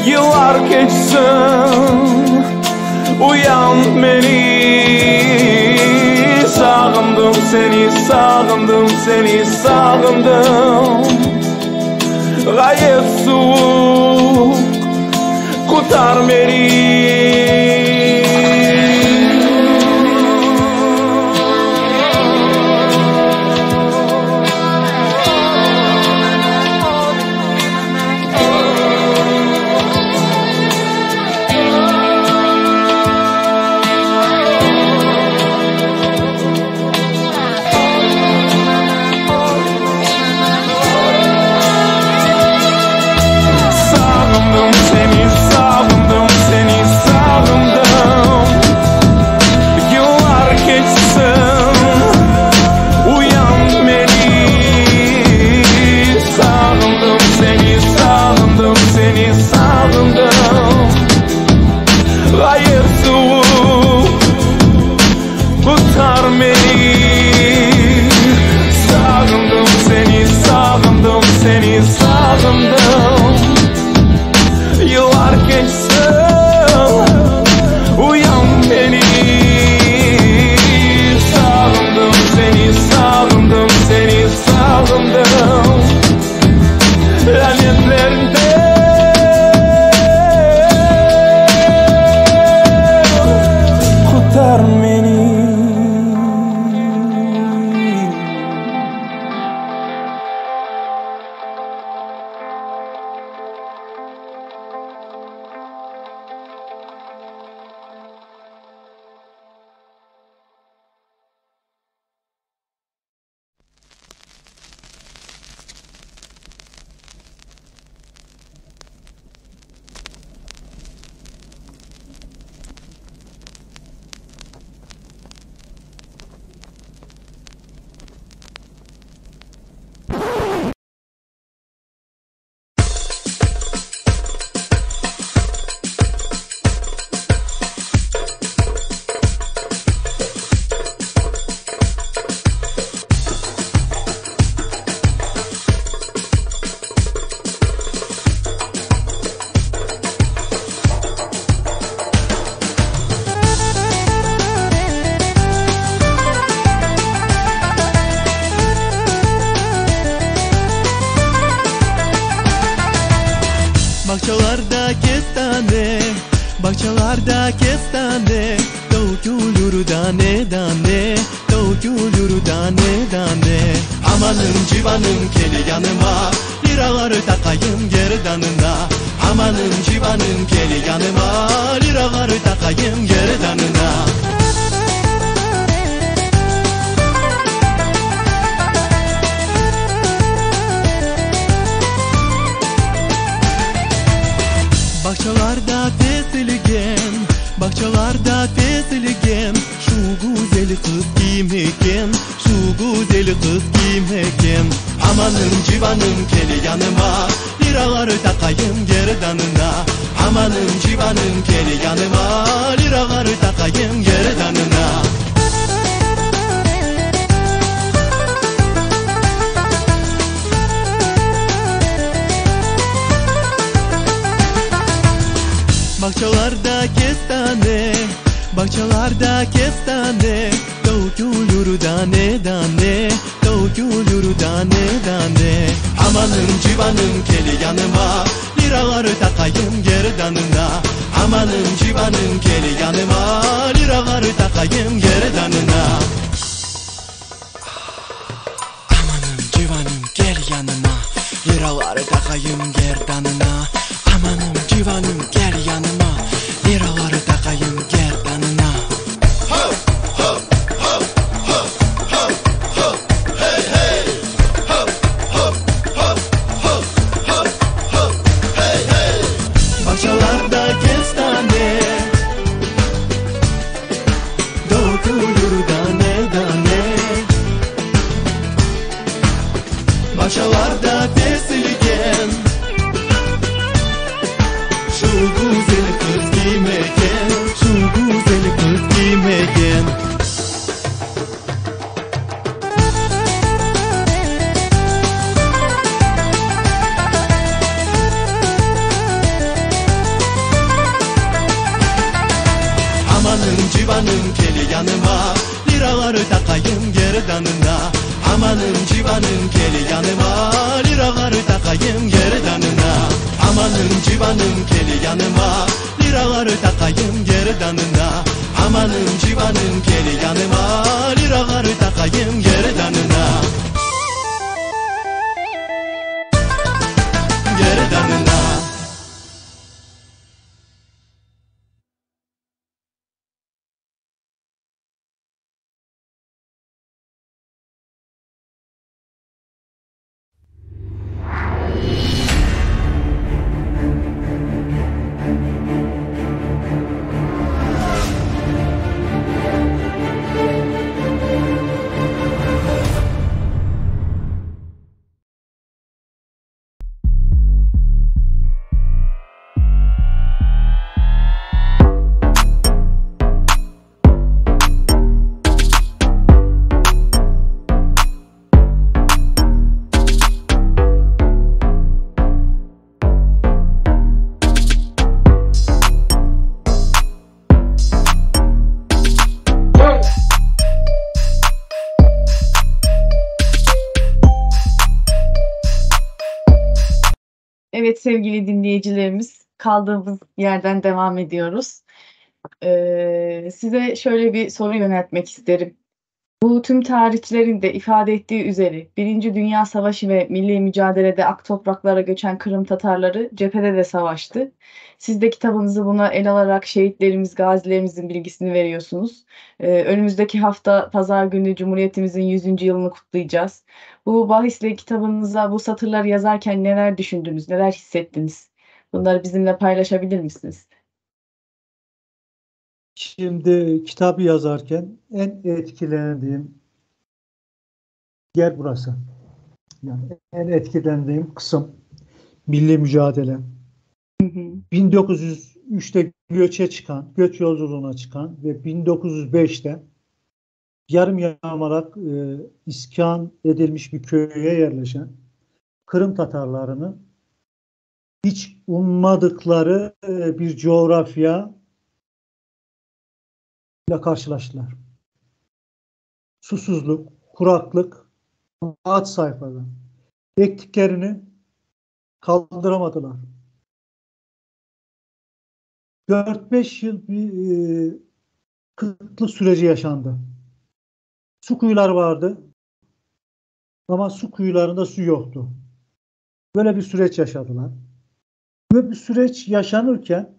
Yıllar geçsin, uyan beni. Sağındım seni, sağındım seni, sağındım. Gayet soğuk, kurtar beni. Bahçelerde kestane dökülür tane tane, dökülür tane tane. Amanım civanım gel yanıma, liraları takayım gerdanına. Amanım civanım gel yanıma, liraları takayım gerdanına. Bahçelerde tesilgen, bahçelerde tesilgen. Şu güzel kız kim eken, şu güzel kız kim eken. Amanım civanım gel yanıma, liraları takayım gerdanına. Amanım civanım gel yanıma, liraları takayım gerdanına. Bahçelerde kestane, bahçelerde kestane dökülür tane tane, dökülür tane tane. Amanım civanım gel yanıma, liraları takayım gerdanına. Amanım civanım gel yanıma, liraları takayım gerdanına. Amanım civanım gel yanıma, liraları takayım gerdanına. Amanım civanım gel yanıma, liraları takayım gerdanına. Ho ho ho ho ho ho, hey hey. Ho ho ho ho ho ho, hey hey. Bahçelerde kestane dökülür tane tane. Bahçelerde tesilgen. Şu güzel kız kim eken, şu güzel kız kim eken. Amanım civanım gel yanıma, liraları takayım gerdanına. Amanım civanım gel yanıma, liraları takayım gerdanına. Amanım civanım gel yanıma, liraları takayım gerdanına. Amanım civanım gel yanıma, liraları takayım gerdanına. Gerdanına. Evet sevgili dinleyicilerimiz, kaldığımız yerden devam ediyoruz. Size şöyle bir soru yöneltmek isterim. Bu tüm tarihçilerin de ifade ettiği üzere Birinci Dünya Savaşı ve milli mücadelede ak topraklara göçen Kırım Tatarları cephede de savaştı. Siz de kitabınızı buna el alarak şehitlerimiz, gazilerimizin bilgisini veriyorsunuz. Önümüzdeki hafta Pazar günü Cumhuriyetimizin 100. yılını kutlayacağız. Bu bahisle kitabınıza bu satırları yazarken neler düşündünüz, neler hissettiniz? Bunları bizimle paylaşabilir misiniz? Şimdi kitabı yazarken en etkilendiğim yer burası. Yani en etkilendiğim kısım milli mücadele. Hı hı. 1903'te göç yolculuğuna çıkan ve 1905'te yarım yamalak iskan edilmiş bir köye yerleşen Kırım Tatarlarını hiç ummadıkları bir coğrafya ile karşılaştılar. Susuzluk, kuraklık, ağaç sayfaları. Ektiklerini kaldıramadılar. 4-5 yıl bir kıtlık süreci yaşandı. Su kuyuları vardı ama su kuyularında su yoktu. Böyle bir süreç yaşadılar. Ve bir süreç yaşanırken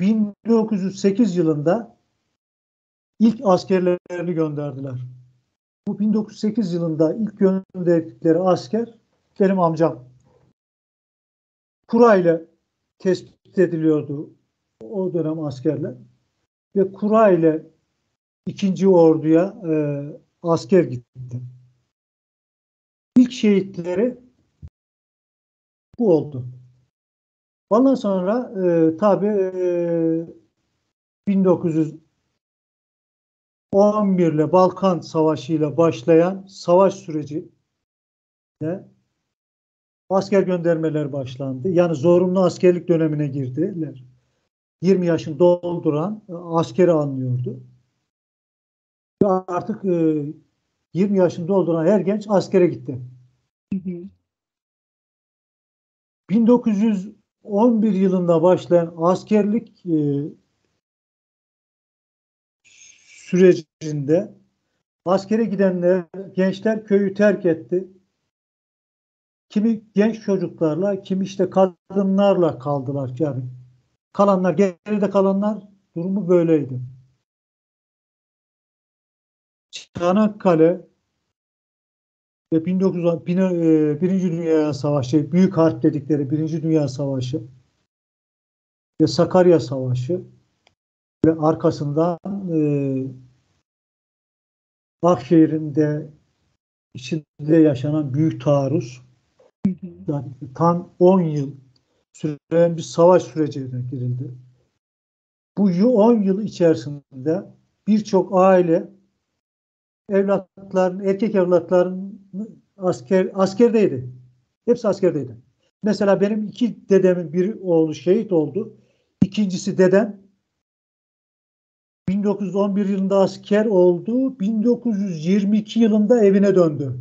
1908 yılında ilk askerlerini gönderdiler. Bu 1908 yılında ilk gönderdikleri asker benim amcam. Kura ile tespit ediliyordu o dönem askerler. Ve kura ile 2. orduya asker gitti. İlk şehitleri bu oldu. Ondan sonra tabii 1911 ile Balkan Savaşı ile başlayan savaş süreci asker göndermeler başlandı. Yani zorunlu askerlik dönemine girdiler. 20 yaşını dolduran askeri alınıyordu. Ve artık 20 yaşını dolduran her genç askere gitti. 1911 yılında başlayan askerlik sürecinde askere gidenler, gençler köyü terk etti. Kimi genç çocuklarla, kimi işte kadınlarla kaldılar yani. Geride kalanlar durumu böyleydi. Çanakkale ve 1. Dünya Savaşı, Büyük Harp dedikleri 1. Dünya Savaşı ve Sakarya Savaşı ve arkasından Akşehir'in içinde yaşanan büyük taarruz, yani tam 10 yıl süren bir savaş sürecine girildi. Bu 10 yıl içerisinde birçok aile erkek evlatların askerdeydi. Hepsi askerdeydi. Mesela benim 2 dedemin bir oğlu şehit oldu. İkincisi dedem 1911 yılında asker oldu. 1922 yılında evine döndü.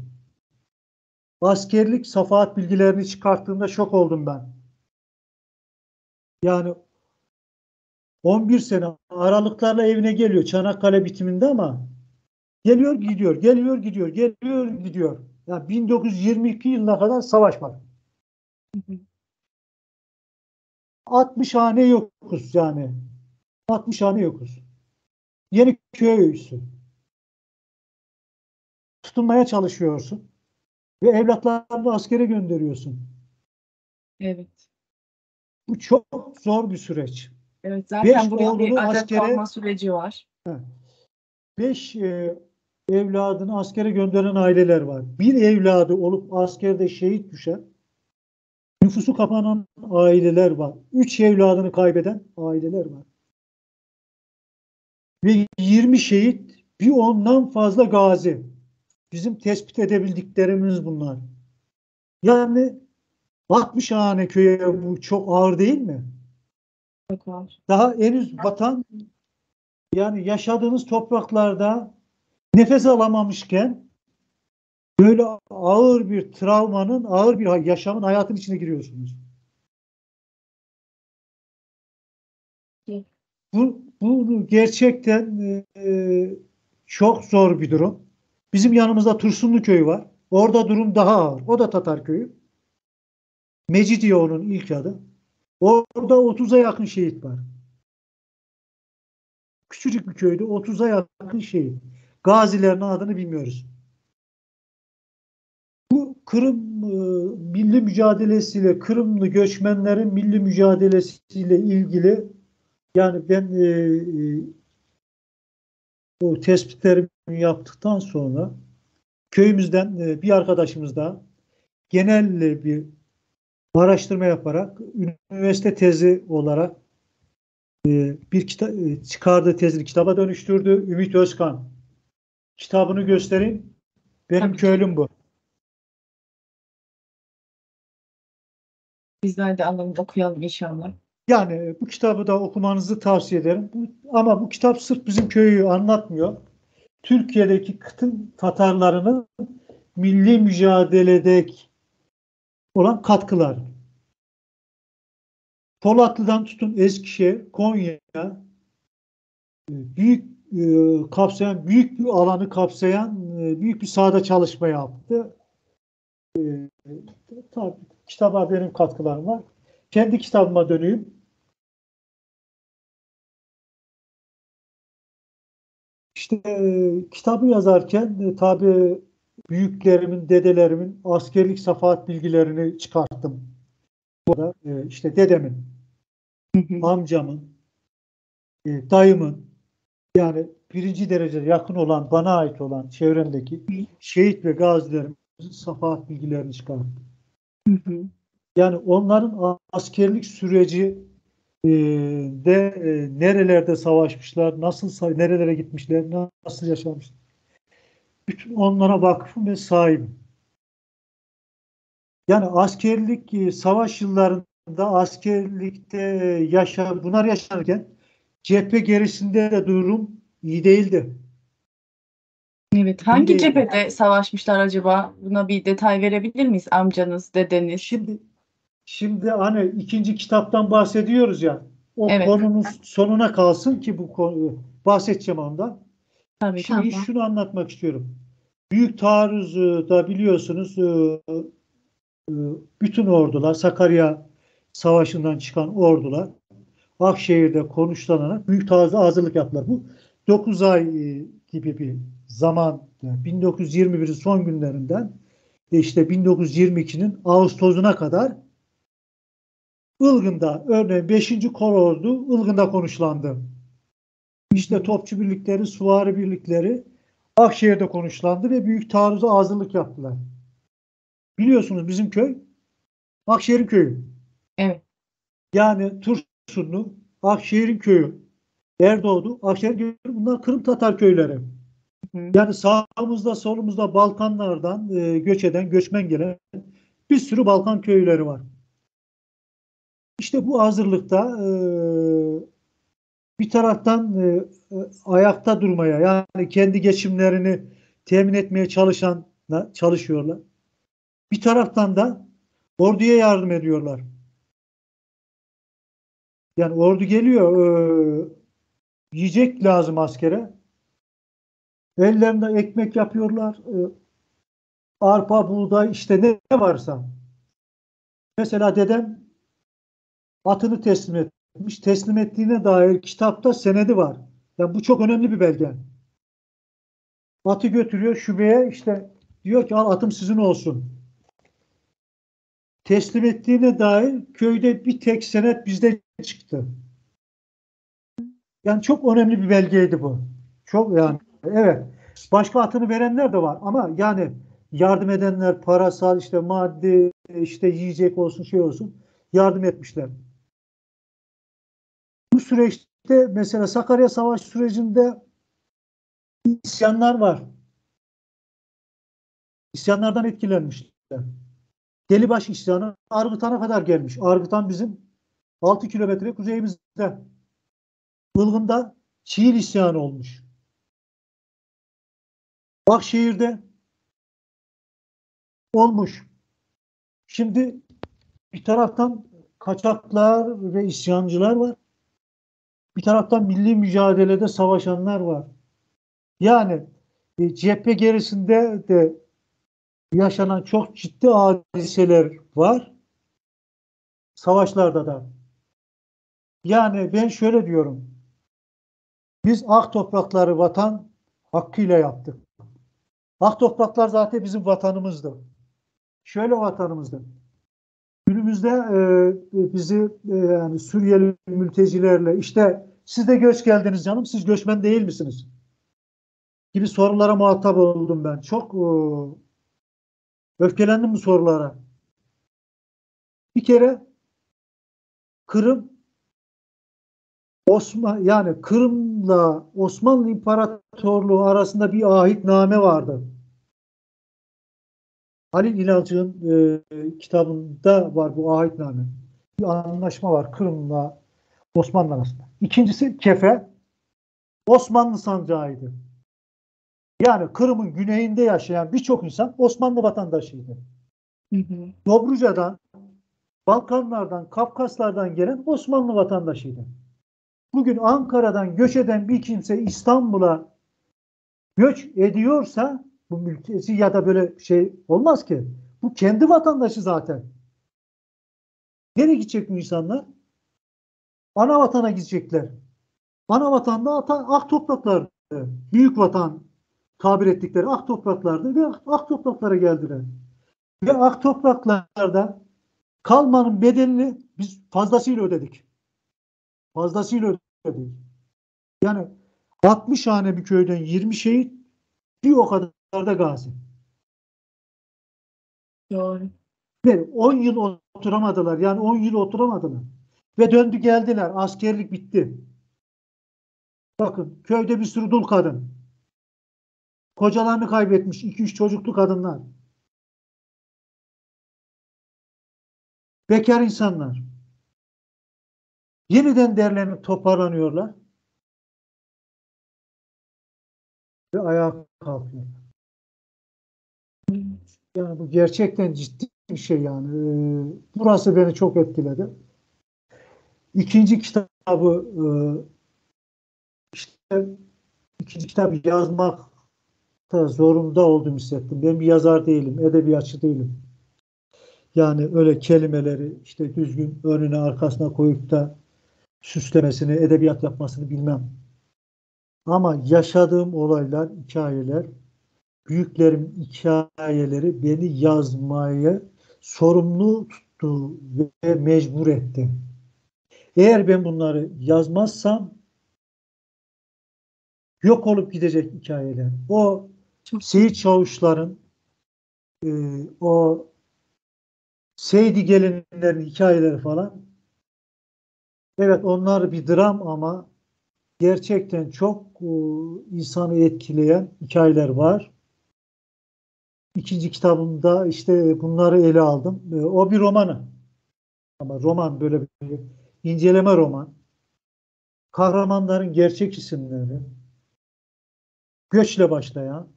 Askerlik safahat bilgilerini çıkarttığımda şok oldum ben. Yani 11 sene aralıklarla evine geliyor Çanakkale bitiminde ama geliyor gidiyor, geliyor gidiyor, geliyor gidiyor. Yani 1922 yılına kadar savaş var. 60 hane yokuz yani. 60 hane yokuz. Yeniköy üssü. Tutunmaya çalışıyorsun. Ve evlatlarını askere gönderiyorsun. Evet. Bu çok zor bir süreç. Evet, zaten 5 buraya bir oğlunu adet askere, alma süreci var. 5 evladını askere gönderen aileler var. Bir evladı olup askerde şehit düşen, nüfusu kapanan aileler var. 3 evladını kaybeden aileler var. Ve 20 şehit, bir ondan fazla gazi. Bizim tespit edebildiklerimiz bunlar. Yani 60 hane köye bu çok ağır değil mi? Çok var. Daha henüz vatan, yani yaşadığınız topraklarda nefes alamamışken böyle ağır bir travmanın, ağır bir yaşamın, hayatın içine giriyorsunuz. Bu gerçekten çok zor bir durum. Bizim yanımızda Tursunlu köyü var. Orada durum daha ağır. O da Tatar köyü. Mecidiye onun ilk adı. Orada 30'a yakın şehit var. Küçücük bir köyde 30'a yakın şehit. Gazilerin adını bilmiyoruz. Bu Kırım milli mücadelesiyle, Kırımlı göçmenlerin milli mücadelesiyle ilgili, yani ben o tespitlerimi yaptıktan sonra köyümüzden bir arkadaşımız da genel bir araştırma yaparak üniversite tezi olarak bir çıkardığı tezini kitaba dönüştürdü. Ümit Özkan. Kitabını göstereyim. Benim Tabii. köylüm bu. Bizler de alalım, okuyalım inşallah. Yani bu kitabı da okumanızı tavsiye ederim. Ama bu kitap sırf bizim köyü anlatmıyor. Türkiye'deki kıtın Tatarlarının milli mücadeledeki olan katkılar. Polatlı'dan tutun Eskişehir, Konya, büyük kapsayan, büyük bir alanı kapsayan büyük bir sahada çalışma yaptı. Tabii kitaba benim katkılarım var. Kendi kitabıma döneyim. İşte kitabı yazarken tabii büyüklerimin, dedelerimin askerlik safahat bilgilerini çıkarttım. Burada işte dedemin, amcamın, dayımın, yani birinci derecede yakın olan, bana ait olan çevremdeki şehit ve gazilerimizin safahat bilgilerini çıkarttım. Yani onların askerlik süreci de nerelerde savaşmışlar, nasıl nerelere gitmişler, nasıl yaşamışlar. Bütün onlara vakıfım ve sahibim. Yani askerlik, savaş yıllarında askerlikte bunlar yaşarken cephe gerisinde de durum iyi değildi. Evet, hangi cephede savaşmışlar acaba? Buna bir detay verebilir miyiz amcanız, dedeniz? Şimdi hani ikinci kitaptan bahsediyoruz ya. O Evet. konunun sonuna kalsın ki bu konu bahsedeceğim ondan. Tabii, Şimdi tamam. şunu anlatmak istiyorum. Büyük taarruzda biliyorsunuz bütün ordular, Sakarya Savaşı'ndan çıkan ordular Akşehir'de konuşlanarak büyük taarruza hazırlık yaptılar. Bu 9 ay gibi bir zaman, 1921'in son günlerinden işte 1922'nin Ağustos'una kadar Ilgın'da, örneğin 5. Kolordu Ilgın'da konuşlandı. İşte topçu birlikleri, süvari birlikleri Akşehir'de konuşlandı ve büyük taarruza hazırlık yaptılar. Biliyorsunuz bizim köy Akşehir'in köyü. Evet. Yani Tursunlu, Akşehir'in köyü, Erdoğdu, Akşehir'in köyü, bunlar Kırım Tatar köyleri. Yani sağımızda solumuzda Balkanlardan göç eden, göçmen gelen bir sürü Balkan köyleri var. İşte bu hazırlıkta bir taraftan ayakta durmaya, yani kendi geçimlerini temin etmeye çalışıyorlar. Bir taraftan da orduya yardım ediyorlar. Yani ordu geliyor, yiyecek lazım askere. Ellerinde ekmek yapıyorlar. Arpa, buğday, işte ne varsa. Mesela dedem atını teslim etmiş. Teslim ettiğine dair kitapta senedi var. Yani bu çok önemli bir belge. Atı götürüyor şubeye, işte diyor ki al atım sizin olsun. Teslim ettiğine dair köyde bir tek senet bizde çıktı. Yani çok önemli bir belgeydi bu. Çok yani evet. Başka atını verenler de var ama yani yardım edenler parasal, işte maddi, işte yiyecek olsun, şey olsun, yardım etmişler. Bu süreçte mesela Sakarya Savaşı sürecinde isyanlar var. İsyanlardan etkilenmişler. Delibaş isyanı Argıtan'a kadar gelmiş. Argıtan bizim 6 kilometre kuzeyimizde. Ilgın'da Çiğil isyanı olmuş. Akşehir'de olmuş. Şimdi bir taraftan kaçaklar ve isyancılar var. Bir taraftan milli mücadelede savaşanlar var. Yani cephe gerisinde de yaşanan çok ciddi hadiseler var. Savaşlarda da. Yani ben şöyle diyorum. Biz ak toprakları vatan hakkıyla yaptık. Ak topraklar zaten bizim vatanımızdı. Şöyle vatanımızdı. Günümüzde bizi yani Suriyeli mültecilerle işte siz de göç geldiniz canım, siz göçmen değil misiniz? Gibi sorulara muhatap oldum ben. Çok öfkelendim bu sorulara. Bir kere Kırım yani Kırım'la Osmanlı İmparatorluğu arasında bir ahitname vardı. Halil İnalcık'ın kitabında var bu ahitname. Bir anlaşma var Kırım'la Osmanlı arasında. İkincisi Kefe, Osmanlı sancağıydı. Yani Kırım'ın güneyinde yaşayan birçok insan Osmanlı vatandaşıydı. Dobruca'dan Balkanlardan, Kafkaslardan gelen Osmanlı vatandaşıydı. Bugün Ankara'dan göç eden bir kimse İstanbul'a göç ediyorsa bu mülteci ya da böyle şey olmaz ki. Bu kendi vatandaşı zaten. Nereye gidecek bu insanlar? Ana vatana gidecekler. Ana vatanda ak topraklardı. Büyük vatan tabir ettikleri ak topraklardı ve ak topraklara geldiler. Ve ak topraklarda kalmanın bedelini biz fazlasıyla ödedik. Fazlasıyla ödedik. Yani 60 hane bir köyden 20 şehit, bir o kadar da gazi. Doğru. Ve 10 yıl oturamadılar. Yani 10 yıl oturamadılar. Ve döndü geldiler. Askerlik bitti. Bakın köyde bir sürü dul kadın. Kocalarını kaybetmiş 2-3 çocuklu kadınlar. Bekar insanlar. Yeniden derlenip toparlanıyorlar. Ve ayağa kalkıyor. Yani bu gerçekten ciddi bir şey yani. Burası beni çok etkiledi. İkinci kitabı işte ikinci kitabı yazmakta zorunda olduğumu hissettim. Ben bir yazar değilim, edebiyatçı değilim. Yani öyle kelimeleri işte düzgün önüne arkasına koyup da süslemesini, edebiyat yapmasını bilmem. Ama yaşadığım olaylar, hikayeler, büyüklerimin hikayeleri beni yazmaya sorumlu tuttu ve mecbur etti. Eğer ben bunları yazmazsam yok olup gidecek hikayeler. O Seyit Çavuşların o Seydi gelinlerin hikayeleri falan, evet onlar bir dram ama gerçekten çok insanı etkileyen hikayeler var. İkinci kitabımda işte bunları ele aldım. O bir romanı. Ama roman böyle bir inceleme roman. Kahramanların gerçek isimleri, göçle başlayan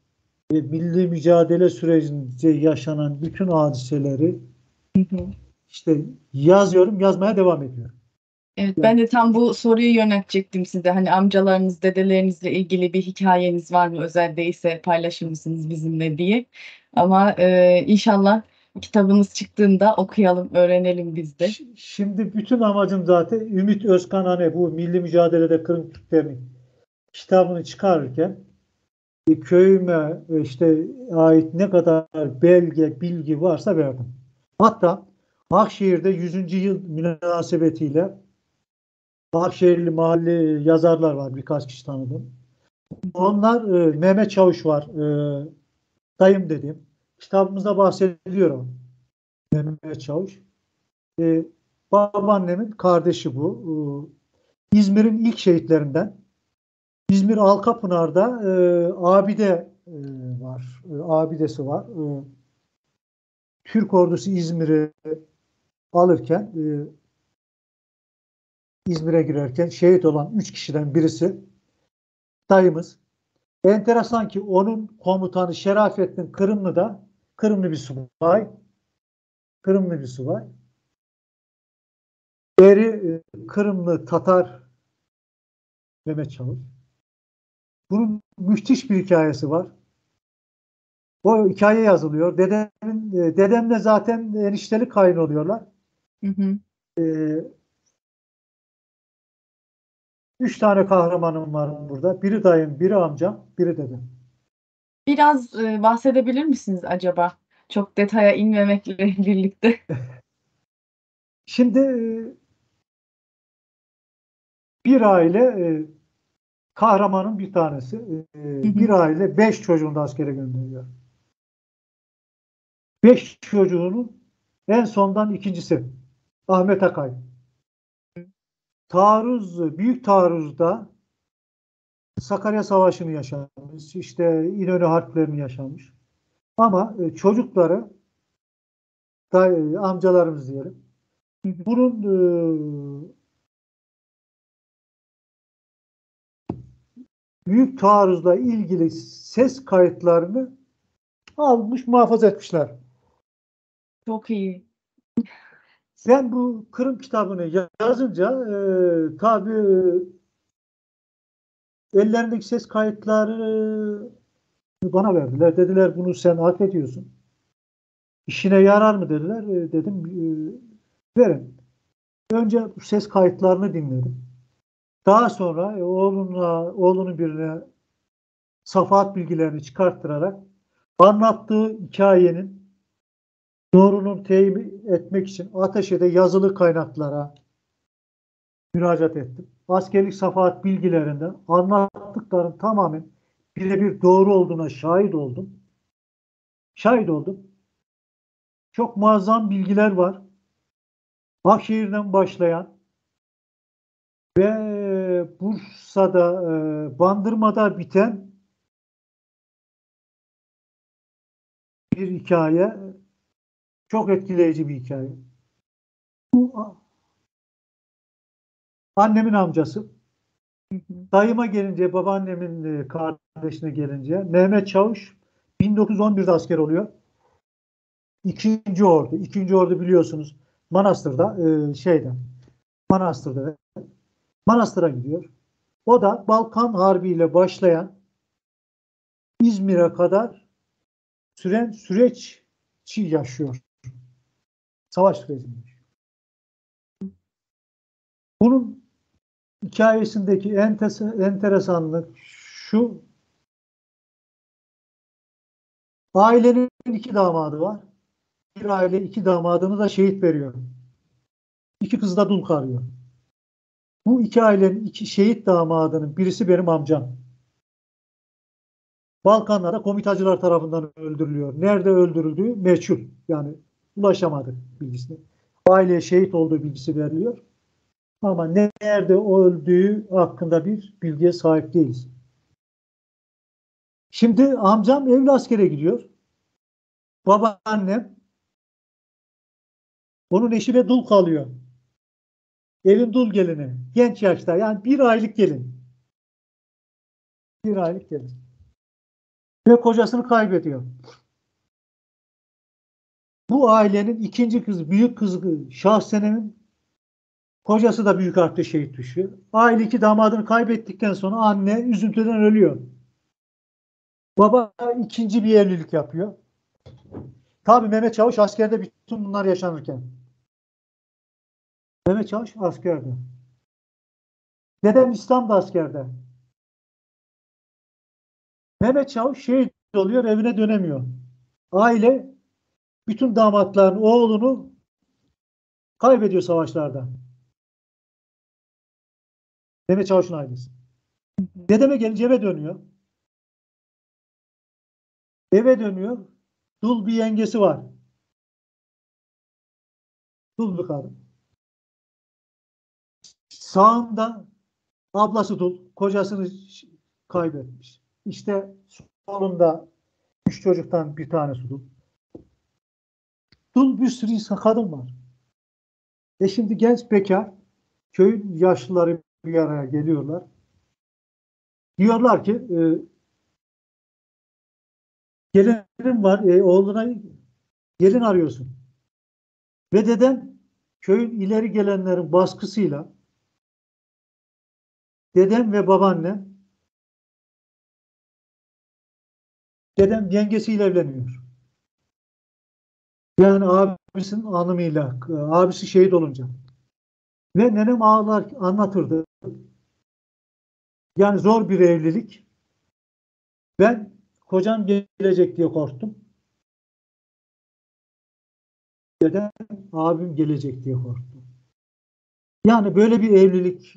ve milli mücadele sürecinde yaşanan bütün hadiseleri işte yazıyorum, yazmaya devam ediyorum. Evet, ben de tam bu soruyu yöneltecektim size. Hani amcalarınız, dedelerinizle ilgili bir hikayeniz var mı? Özel değilse paylaşır mısınız bizimle diye. Ama inşallah kitabınız çıktığında okuyalım, öğrenelim biz de. Şimdi bütün amacım zaten Ümit Özkan hani bu milli mücadelede Kırım Türklerinin kitabını çıkarırken köyüme işte ait ne kadar belge, bilgi varsa verdim. Hatta Akşehir'de 100. yıl münasebetiyle Akşehirli mahalle yazarlar var, birkaç kişi tanıdım. Onlar Mehmet Çavuş var, dayım dediğim. Kitabımızda bahsediyor o. Mehmet Çavuş. Babaannemin kardeşi bu. İzmir'in ilk şehitlerinden. İzmir Alkapınar'da abide var. Abidesi var. Türk ordusu İzmir'i alırken İzmir'e girerken şehit olan 3 kişiden birisi dayımız. Enteresan ki onun komutanı Şerafettin Kırımlı'da Kırımlı bir subay. Kırımlı bir subay. Eri Kırımlı Tatar Mehmet Çavuş. Bunun müthiş bir hikayesi var. O hikaye yazılıyor. Dedemle zaten enişteli kayın oluyorlar. Hı hı. 3 tane kahramanım var burada. Biri dayım, biri amcam, biri dedem. Biraz bahsedebilir misiniz acaba? Çok detaya inmemekle birlikte. Şimdi bir aile kahramanın bir tanesi. Bir aile 5 çocuğunu da askere gönderiyor. 5 çocuğunun en sondan ikincisi Ahmet Akay. Büyük taarruzda Sakarya Savaşı'nı yaşamış, işte İnönü Harplerini yaşamış. Ama çocukları, amcalarımız diyelim, bunun büyük taarruzla ilgili ses kayıtlarını almış, muhafaza etmişler. Çok iyi. Ben bu Kırım kitabını yazınca tabii ellerindeki ses kayıtları bana verdiler. Dediler bunu sen hak ediyorsun. İşine yarar mı dediler. Dedim verin. Önce bu ses kayıtlarını dinledim. Daha sonra oğlunun birine safahat bilgilerini çıkarttırarak anlattığı hikayenin doğruluğunu temin etmek için Ateşe'de yazılı kaynaklara müracaat ettim. Askerlik safahat bilgilerinden anlattıkların tamamen birebir doğru olduğuna şahit oldum. Şahit oldum. Çok muazzam bilgiler var. Akşehir'den başlayan ve Bursa'da, Bandırma'da biten bir hikaye. Çok etkileyici bir hikaye. Bu annemin amcası. Dayıma gelince, babaannemin kardeşine gelince Mehmet Çavuş 1911'de asker oluyor. İkinci Ordu. İkinci Ordu biliyorsunuz Manastır'da Manastır'a gidiyor. O da Balkan Harbi ile başlayan İzmir'e kadar süren süreç yaşıyor. Savaş sürecinde yaşıyor. Bunun hikayesindeki enteresanlık şu: ailenin iki damadı var. Bir aile iki damadını da şehit veriyor. İki kızı da dul kalıyor. Bu iki ailenin iki şehit damadının birisi benim amcam. Balkanlarda komitacılar tarafından öldürülüyor. Nerede öldürüldüğü meçhul. Yani ulaşamadık bilgisine. Aileye şehit olduğu bilgisi veriliyor. Ama nerede öldüğü hakkında bir bilgiye sahip değiliz. Şimdi amcam evli askere gidiyor. Babaannem onun eşi ve dul kalıyor. Evin dul gelini. Genç yaşta. Yani bir aylık gelin. Bir aylık gelin. Ve kocasını kaybediyor. Bu ailenin ikinci kızı, büyük kızı Şahsenem'in kocası da büyük harpte şehit düşüyor. Aile iki damadını kaybettikten sonra anne üzüntüden ölüyor. Baba ikinci bir evlilik yapıyor. Tabii Mehmet Çavuş askerde bütün bunlar yaşanırken. Mehmet Çavuş askerde. Dedem İslam'da askerde. Mehmet Çavuş şehit oluyor, evine dönemiyor. Aile bütün damatların oğlunu kaybediyor savaşlarda. Mehmet Çavuş'un ailesi. Dedeme gelince eve dönüyor. Eve dönüyor. Dul bir yengesi var. Dul bir kadın. Sağında ablası dul. Kocasını kaybetmiş. İşte solunda 3 çocuktan bir tanesi dul. Dul bir sürü insan, kadın var. Şimdi genç bekar köyün yaşlıları bir araya geliyorlar. Diyorlar ki gelinim var, oğluna gelin arıyorsun. Ve dedem köyün ileri gelenlerin baskısıyla dedem ve babaannem, dedem yengesiyle evleniyor. Yani abisinin hanımıyla, abisi şehit olunca. Ve nenem ağlar anlatırdı. Yani zor bir evlilik. Ben kocam gelecek diye korktum. Dedem abim gelecek diye korktum. Yani böyle bir evlilik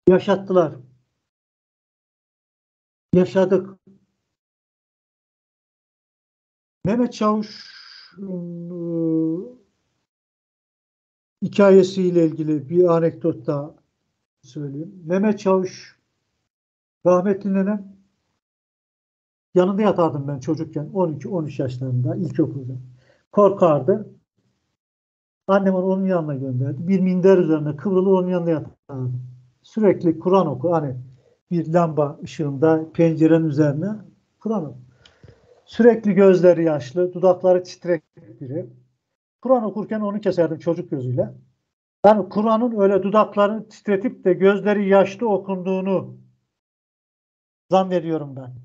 yaşattılar. Yaşadık. Mehmet Çavuş'un hikayesiyle ilgili bir anekdot daha söyleyeyim. Mehmet Çavuş rahmetli nenem yanında yatardım ben çocukken 12-13 yaşlarında ilkokulda. Korkardı. Annem onu onun yanına gönderdi. Bir minder üzerine kıvrılır onun yanında yatardı. Sürekli Kur'an oku. Hani bir lamba ışığında pencerenin üzerine Kur'an oku. Sürekli gözleri yaşlı, dudakları titrek biri. Kur'an okurken onu keserdim çocuk gözüyle. Yani Kur'an'ın öyle dudaklarını titretip de gözleri yaşlı okunduğunu zannediyorum ben.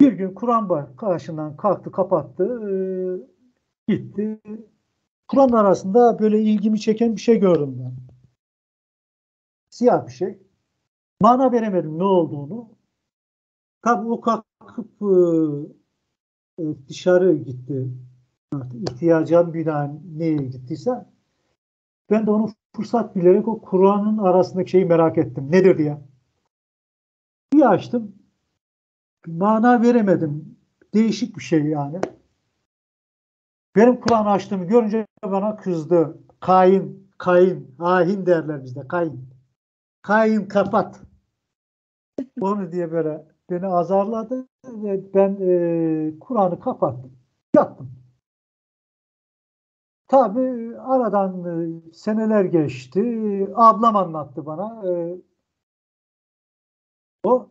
Bir gün Kur'an karşından kalktı, kapattı, gitti. Kur'an arasında böyle ilgimi çeken bir şey gördüm ben. Siyah bir şey. Mana veremedim ne olduğunu. Tabii o kalkıp dışarı gitti. Artık ihtiyacan binaen neye gittiyse ben de onu fırsat bilerek o Kur'an'ın arasındaki şeyi merak ettim. Nedir diye. Bir açtım. Mana veremedim. Değişik bir şey yani. Benim Kur'an'ı açtığımı görünce bana kızdı. Kain, hain derler bizde. Kain kapat. Onu diye böyle beni azarladı ve ben Kur'an'ı kapattım. Yattım. Tabii aradan seneler geçti. Ablam anlattı bana. O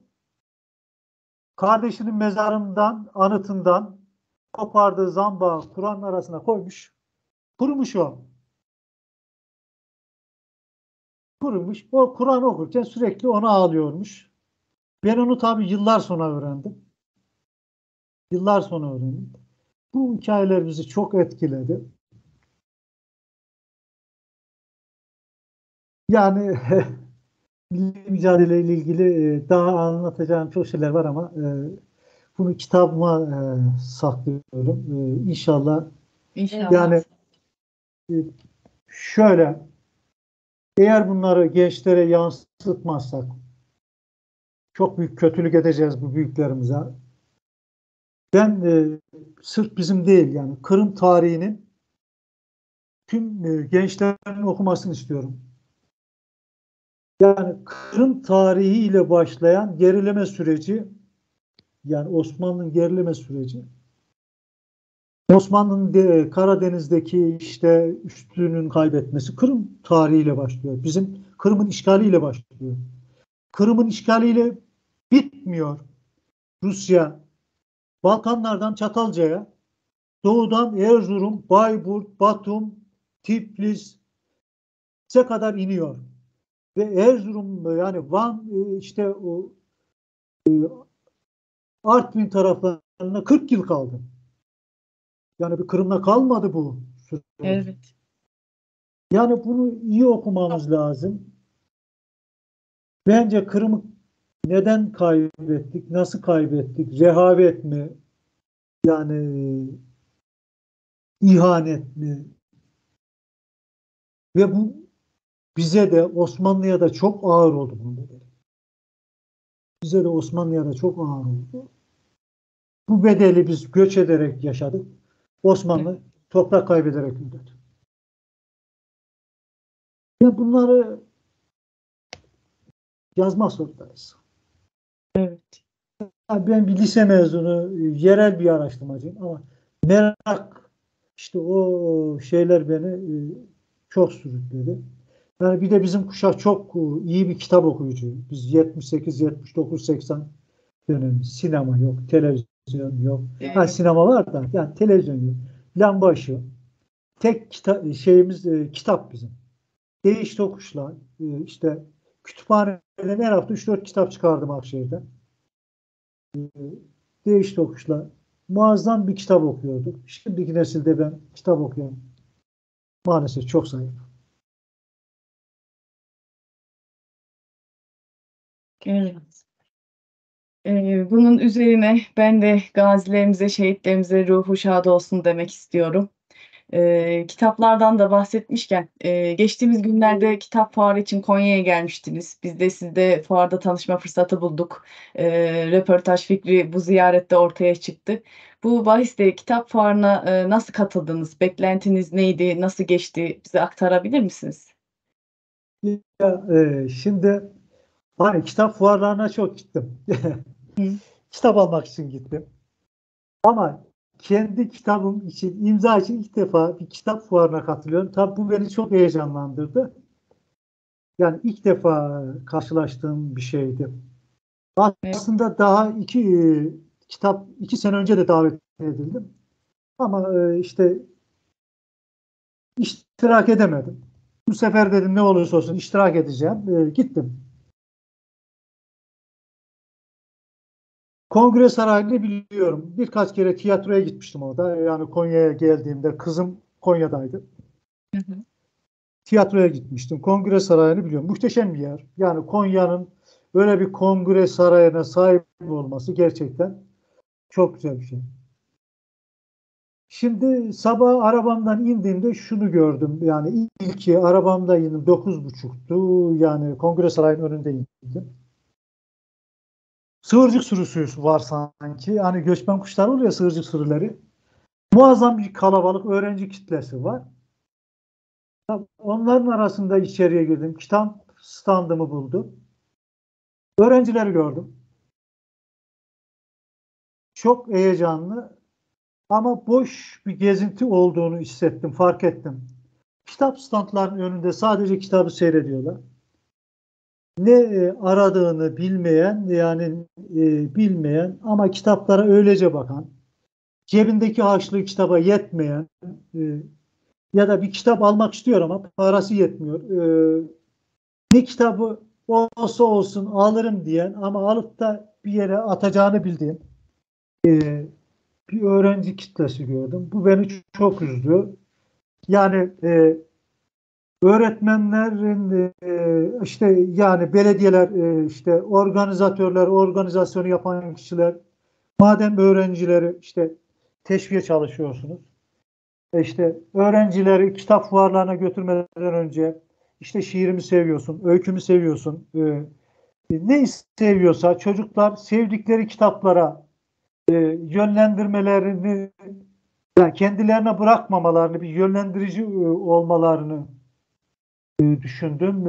kardeşinin mezarından, anıtından kopardığı zambağı Kur'an'ın arasına koymuş. Kurumuş o. Kurumuş. O Kur'an okurken sürekli onu ağlıyormuş. Ben onu tabii yıllar sonra öğrendim. Yıllar sonra öğrendim. Bu hikayeler bizi çok etkiledi. Yani milli mücadele ile ilgili daha anlatacağım çok şeyler var ama bunu kitabıma saklıyorum. İnşallah İnşallah. yani şöyle eğer bunları gençlere yansıtmazsak çok büyük kötülük edeceğiz bu büyüklerimize. Ben sırf bizim değil yani Kırım tarihinin tüm gençlerin okumasını istiyorum. Yani Kırım tarihiyle başlayan gerileme süreci, yani Osmanlı'nın gerileme süreci, Osmanlı'nın Karadeniz'deki işte üstünlüğünü kaybetmesi Kırım tarihiyle başlıyor. Bizim Kırım'ın işgaliyle başlıyor. Kırım'ın işgaliyle bitmiyor. Rusya, Balkanlardan Çatalca'ya, doğudan Erzurum, Bayburt, Batum, Tiflis'e kadar iniyor. Ve Erzurum yani Van işte o Artvin taraflarına 40 yıl kaldı. Yani bir Kırım'da kalmadı bu süreç. Evet. Yani bunu iyi okumamız lazım. Bence Kırım'ı neden kaybettik? Nasıl kaybettik? Rehavet mi? Yani ihanet mi? Ve bu bize de Osmanlı'ya da çok ağır oldu bunun bedeli. Bize de Osmanlı'ya da çok ağır oldu. Bu bedeli biz göç ederek yaşadık. Osmanlı toprak kaybederek ödedi. Ya bunları yazmak zorundayız. Evet. Ben bir lise mezunu, yerel bir araştırmacıyım ama merak işte o şeyler beni çok sürükledi. Yani bir de bizim kuşak çok iyi bir kitap okuyucu. Biz 78, 79, 80 dönemi sinema yok, televizyon yok. Evet. Ha, sinema var da yani televizyon yok. Lamba ışığı. Tek kitap bizim. Değiş tokuşla işte kütüphaneden her hafta 3-4 kitap çıkardım Akşehir'den. Değiş tokuşla muazzam bir kitap okuyorduk. Şimdiki nesilde ben kitap okuyorum. Maalesef çok zayıf. Evet. Bunun üzerine ben de gazilerimize, şehitlerimize ruhu şad olsun demek istiyorum. Kitaplardan da bahsetmişken geçtiğimiz günlerde kitap fuarı için Konya'ya gelmiştiniz. Biz de sizde fuarda tanışma fırsatı bulduk. Röportaj fikri bu ziyarette ortaya çıktı. Bu bahiste kitap fuarına nasıl katıldınız? Beklentiniz neydi? Nasıl geçti? Bize aktarabilir misiniz? Ya, şimdi hani kitap fuarlarına çok gittim. Hı. Kitap almak için gittim. Ama kendi kitabım için, imza için ilk defa bir kitap fuarına katılıyorum. Tabii bu beni çok heyecanlandırdı. Yani ilk defa karşılaştığım bir şeydi. Aslında daha iki sene önce de davet edildim. Ama işte iştirak edemedim. Bu sefer dedim ne olursa olsun iştirak edeceğim. Gittim. Kongre Sarayı'nı biliyorum. Birkaç kere tiyatroya gitmiştim orada. Yani Konya'ya geldiğimde kızım Konya'daydı. Hı hı. Tiyatroya gitmiştim. Kongre Sarayı'nı biliyorum. Muhteşem bir yer. Yani Konya'nın böyle bir kongre sarayına sahip olması gerçekten çok güzel bir şey. Şimdi sabah arabamdan indiğimde şunu gördüm. Yani ilki arabamda indim 9.30'tu. Yani Kongre Sarayı'nın önünde indim. Sığırcık sürüsü var sanki. Hani göçmen kuşlar oluyor, sığırcık sürüleri. Muazzam bir kalabalık öğrenci kitlesi var. Onların arasında içeriye girdim. Kitap standımı buldum. Öğrencileri gördüm. Çok heyecanlı ama boş bir gezinti olduğunu hissettim, fark ettim. Kitap standlarının önünde sadece kitabı seyrediyorlar. Ne aradığını bilmeyen, yani bilmeyen ama kitaplara öylece bakan, cebindeki harçlığı kitaba yetmeyen ya da bir kitap almak istiyor ama parası yetmiyor. Ne kitabı olsa olsun alırım diyen ama alıp da bir yere atacağını bildiğim bir öğrenci kitlesi gördüm. Bu beni çok üzdü. Yani öğretmenlerin işte yani belediyeler işte organizatörler, organizasyonu yapan kişiler madem öğrencileri işte teşviğe çalışıyorsunuz. İşte öğrencileri kitap fuarlarına götürmeden önce işte şiirimi seviyorsun, öykümü seviyorsun. Ne seviyorsa çocuklar sevdikleri kitaplara yönlendirmelerini yani kendilerine bırakmamalarını, bir yönlendirici olmalarını düşündüm.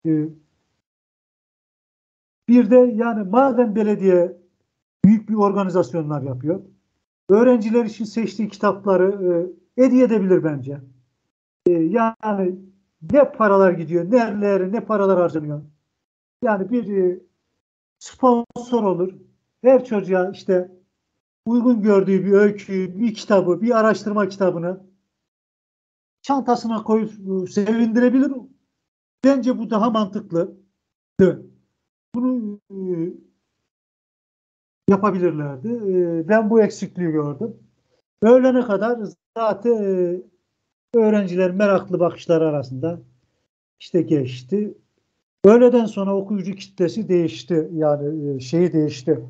E, Bir de yani madem belediye büyük bir organizasyonlar yapıyor, öğrenciler için seçtiği kitapları hediye edebilir bence. Yani ne paralar gidiyor, nerelere ne paralar harcanıyor. Yani bir sponsor olur. Her çocuğa işte uygun gördüğü bir öyküyü, bir kitabı, bir araştırma kitabını çantasına koyup sevindirebilir. Bence bu daha mantıklı. Bunu yapabilirlerdi. Ben bu eksikliği gördüm. Öğlene kadar zaten öğrenciler meraklı bakışlar arasında işte geçti. Öğleden sonra okuyucu kitlesi değişti. Yani şeyi değişti.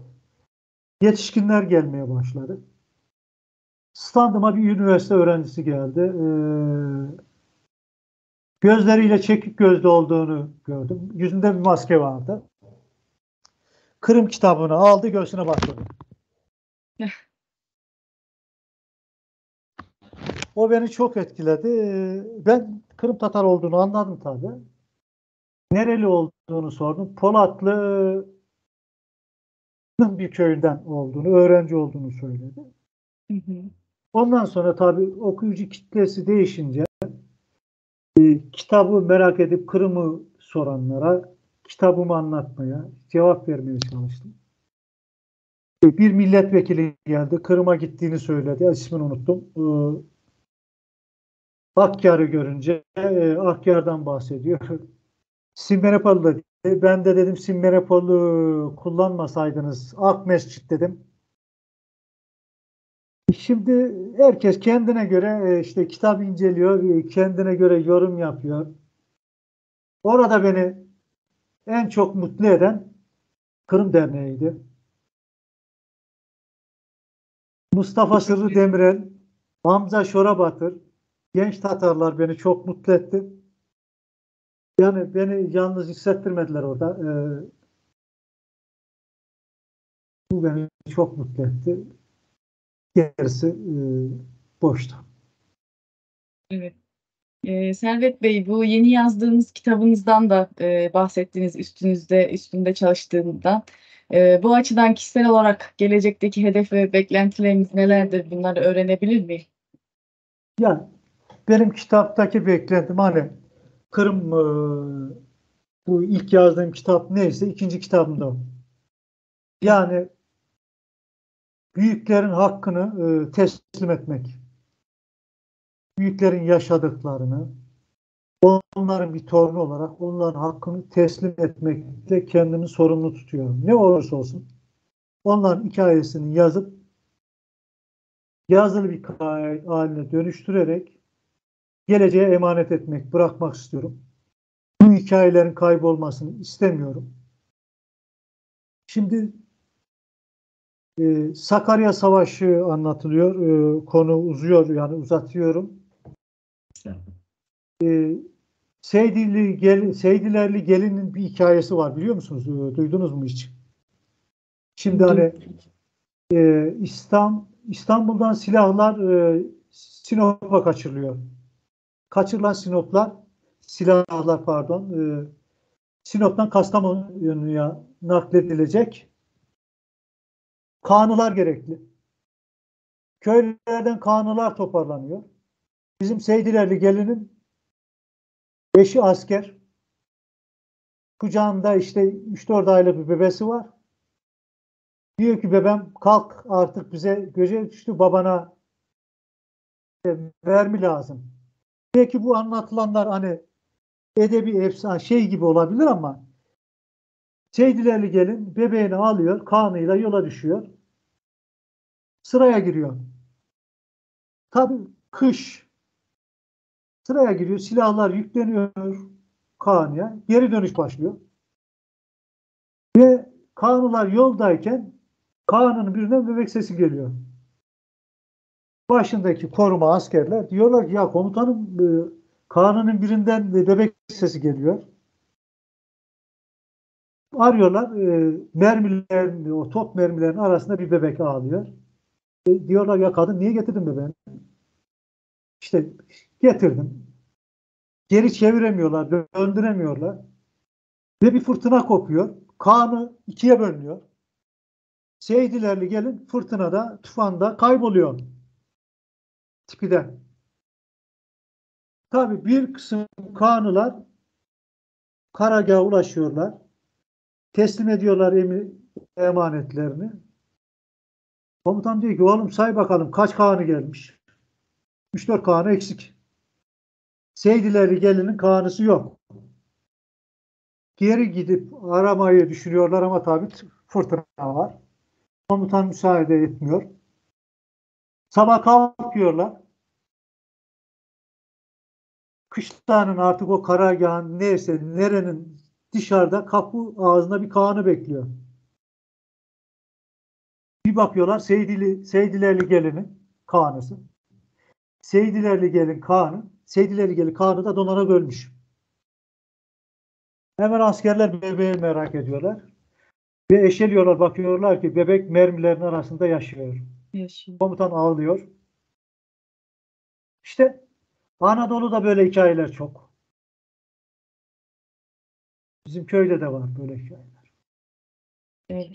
Yetişkinler gelmeye başladı. Standıma bir üniversite öğrencisi geldi. Gözleriyle çekik gözlü olduğunu gördüm. Yüzünde bir maske vardı. Kırım kitabını aldı, göğsüne bastırdı. O beni çok etkiledi. Ben Kırım Tatar olduğunu anladım tabii. Nereli olduğunu sordum. Polatlı bir köyden olduğunu, öğrenci olduğunu söyledi. Hı hı. Ondan sonra tabii okuyucu kitlesi değişince kitabı merak edip Kırım'ı soranlara kitabımı anlatmaya, cevap vermeye çalıştım. Bir milletvekili geldi. Kırım'a gittiğini söyledi. İsmini unuttum. Hakkari'yi görünce Hakkari'den bahsediyor. Simferopol dedi. Ben de dedim Simferopol'u kullanmasaydınız Akmescit dedim. Şimdi herkes kendine göre işte kitap inceliyor, kendine göre yorum yapıyor. Orada beni en çok mutlu eden Kırım Derneği'ydi. Mustafa Sırrı Demirel, Hamza Şorabatır, genç Tatarlar beni çok mutlu etti. Yani beni yalnız hissettirmediler orada. Bu beni çok mutlu etti. Gerisi boştu. Evet. Servet Bey, bu yeni yazdığınız kitabınızdan da bahsettiğiniz üstünde çalıştığından. Bu açıdan kişisel olarak gelecekteki hedef ve beklentileriniz nelerdir? Bunları öğrenebilir miyim? Yani benim kitaptaki beklentim hani Kırım bu ilk yazdığım kitap neyse ikinci kitabımda o. Yani büyüklerin hakkını teslim etmek. büyüklerin yaşadıklarını, onların bir torunu olarak onların hakkını teslim etmekle kendimi sorumlu tutuyorum. Ne olursa olsun onların hikayesini yazıp yazılı bir hikaye haline dönüştürerek geleceğe emanet etmek, bırakmak istiyorum. Bu hikayelerin kaybolmasını istemiyorum. Şimdi Sakarya Savaşı anlatılıyor. Konu uzuyor, yani uzatıyorum. Seydilerli Gelin'in bir hikayesi var, biliyor musunuz? Duydunuz mu hiç? Şimdi hani İstanbul'dan silahlar Sinop'a kaçırılıyor. Kaçırılan silahlar Sinop'tan Kastamonu'ya nakledilecek. Kanılar gerekli. Köylerden kanılar toparlanıyor. Bizim Seydilerli Gelin'in eşi asker. Kucağında işte 3-4 aylık bir bebesi var. Diyor ki bebem kalk artık, bize göze düştü, babana mermi lazım. Belki bu anlatılanlar hani edebi efsane şey gibi olabilir ama Seydilerli Gelin bebeğini alıyor, kanıyla yola düşüyor. Sıraya giriyor. Tabii kış. Sıraya giriyor, silahlar yükleniyor kanıya. Geri dönüş başlıyor. Ve kanılar yoldayken kanının birinden bebek sesi geliyor. Başındaki koruma askerler diyorlar ki ya komutanım, kanının birinden bebek sesi geliyor. Arıyorlar, o top mermilerin arasında bir bebek ağlıyor. Diyorlar ya kadın, niye getirdin bebeğini? İşte getirdim. Geri çeviremiyorlar, döndüremiyorlar. Ve bir fırtına kopuyor. Kanı ikiye bölünüyor. Seydilerli Gelin fırtınada, tufanda kayboluyor. Tipiden. Tabii bir kısım kanılar karargaha ulaşıyorlar. Teslim ediyorlar emanetlerini. Komutan diyor ki oğlum say bakalım kaç kanı gelmiş. 3-4 kanı eksik. Seydilerli Gelin'in kanısı yok. Geri gidip aramayı düşünüyorlar ama tabii fırtına var. Komutan müsaade etmiyor. Sabah kalkıyorlar. Kışlanın artık o karargahın neyse nerenin dışarıda kapı ağzında bir kanı bekliyor. Bir bakıyorlar Seydilerli Gelin'in kanısı. Seydilerli Gelin kanı da donarak ölmüş. Hemen askerler bebeği merak ediyorlar. Ve eşeliyorlar, bakıyorlar ki bebek mermilerin arasında yaşıyor. Komutan ağlıyor. İşte Anadolu'da böyle hikayeler çok. Bizim köyde de var böyle hikayeler. Evet.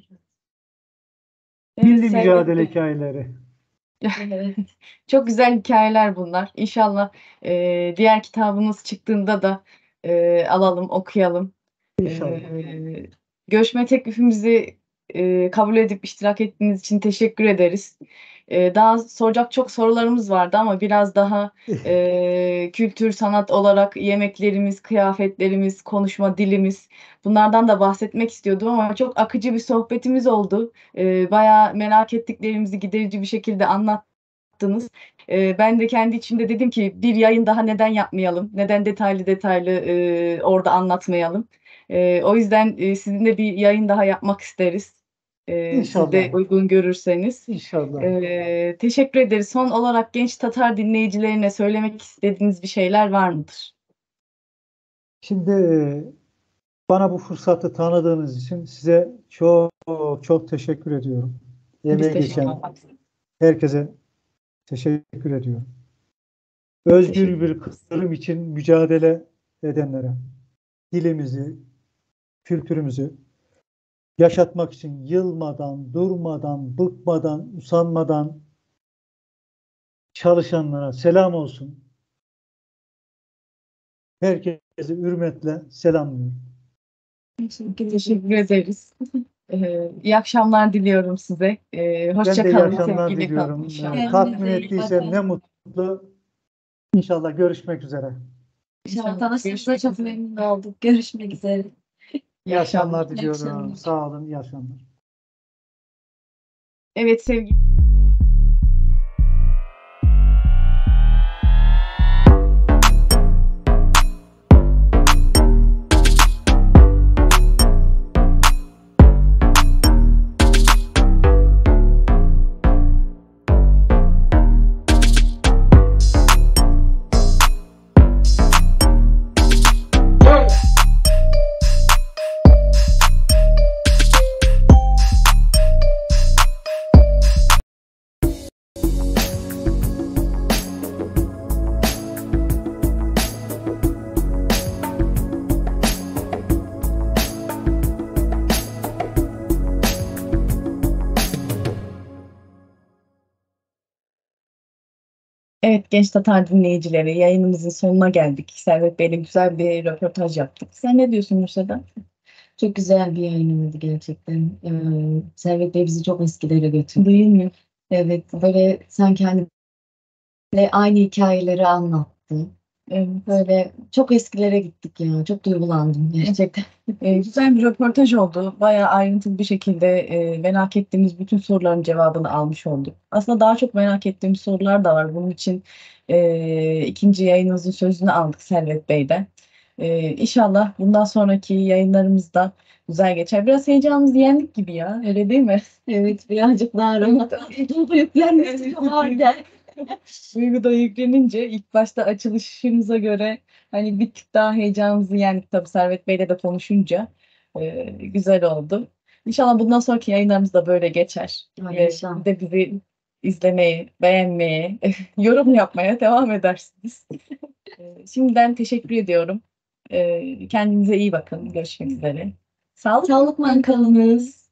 Milli Evet, mücadele hikayeleri. Evet. Çok güzel hikayeler bunlar. İnşallah diğer kitabınız çıktığında da alalım, okuyalım. İnşallah. Görüşme teklifimizi kabul edip iştirak ettiğiniz için teşekkür ederiz. Daha soracak çok sorularımız vardı ama biraz daha kültür, sanat olarak yemeklerimiz, kıyafetlerimiz, konuşma dilimiz, bunlardan da bahsetmek istiyordum ama çok akıcı bir sohbetimiz oldu. Bayağı merak ettiklerimizi giderici bir şekilde anlattınız. Ben de kendi içimde dedim ki bir yayın daha neden yapmayalım? Neden detaylı orada anlatmayalım? O yüzden sizinle bir yayın daha yapmak isteriz. Siz de İnşallah. uygun görürseniz. İnşallah. Teşekkür ederiz. Son olarak genç Tatar dinleyicilerine söylemek istediğiniz bir şeyler var mıdır? Şimdi bana bu fırsatı tanıdığınız için size çok çok teşekkür ediyorum. Biz Emeği teşekkür geçen ederiz. herkese teşekkür ediyorum. Özgür bir kılım için mücadele edenlere, dilimizi, kültürümüzü yaşatmak için yılmadan, durmadan, bıkmadan, usanmadan çalışanlara selam olsun. Herkese hürmetle selamlıyorum. Teşekkür ederiz. İyi akşamlar diliyorum size. Ben Hoşça de iyi kalın, akşamlar sevgiyle kalın diliyorum. inşallah. Tatmin ettiysem ne mutlu. İnşallah görüşmek üzere. İnşallah tanıştığımıza çok memnun olduk. Görüşmek üzere. İyi akşamlar İyi diliyorum. akşamlar. Sağ olun, iyi akşamlar. Evet sevgili Evet Genç Tatar dinleyicileri, yayınımızın sonuna geldik. Servet Bey'le güzel bir röportaj yaptık. Sen ne diyorsun Nursa'da? Çok güzel bir yayın oldu gerçekten. Servet Bey bizi çok eskilere götürdü. Değil mi? Evet, böyle sanki hani aynı hikayeleri anlattı. Evet. Böyle çok eskilere gittik ya. Çok duygulandım gerçekten. Güzel bir röportaj oldu. Bayağı ayrıntılı bir şekilde merak ettiğimiz bütün soruların cevabını almış olduk. Aslında daha çok merak ettiğim sorular da var. Bunun için ikinci yayınımızın sözünü aldık Servet Bey'den. İnşallah bundan sonraki yayınlarımızda güzel geçer. Biraz heyecanımızı yendik gibi ya. Öyle değil mi? Evet, birazcık daha rahat. Duygu yüklenmesi çok ağır geldi. Duygu da yüklenince ilk başta açılışımıza göre hani bir tık daha heyecanımızı yendik tabii Servet Bey'le de konuşunca güzel oldu. İnşallah bundan sonraki yayınlarımız da böyle geçer. Ay, Ve inşallah. siz de bizi izlemeye, beğenmeye, yorum yapmaya devam edersiniz. Şimdiden teşekkür ediyorum. Kendinize iyi bakın. Görüşmek üzere. Sağlıkla Sağlıkla kalınız.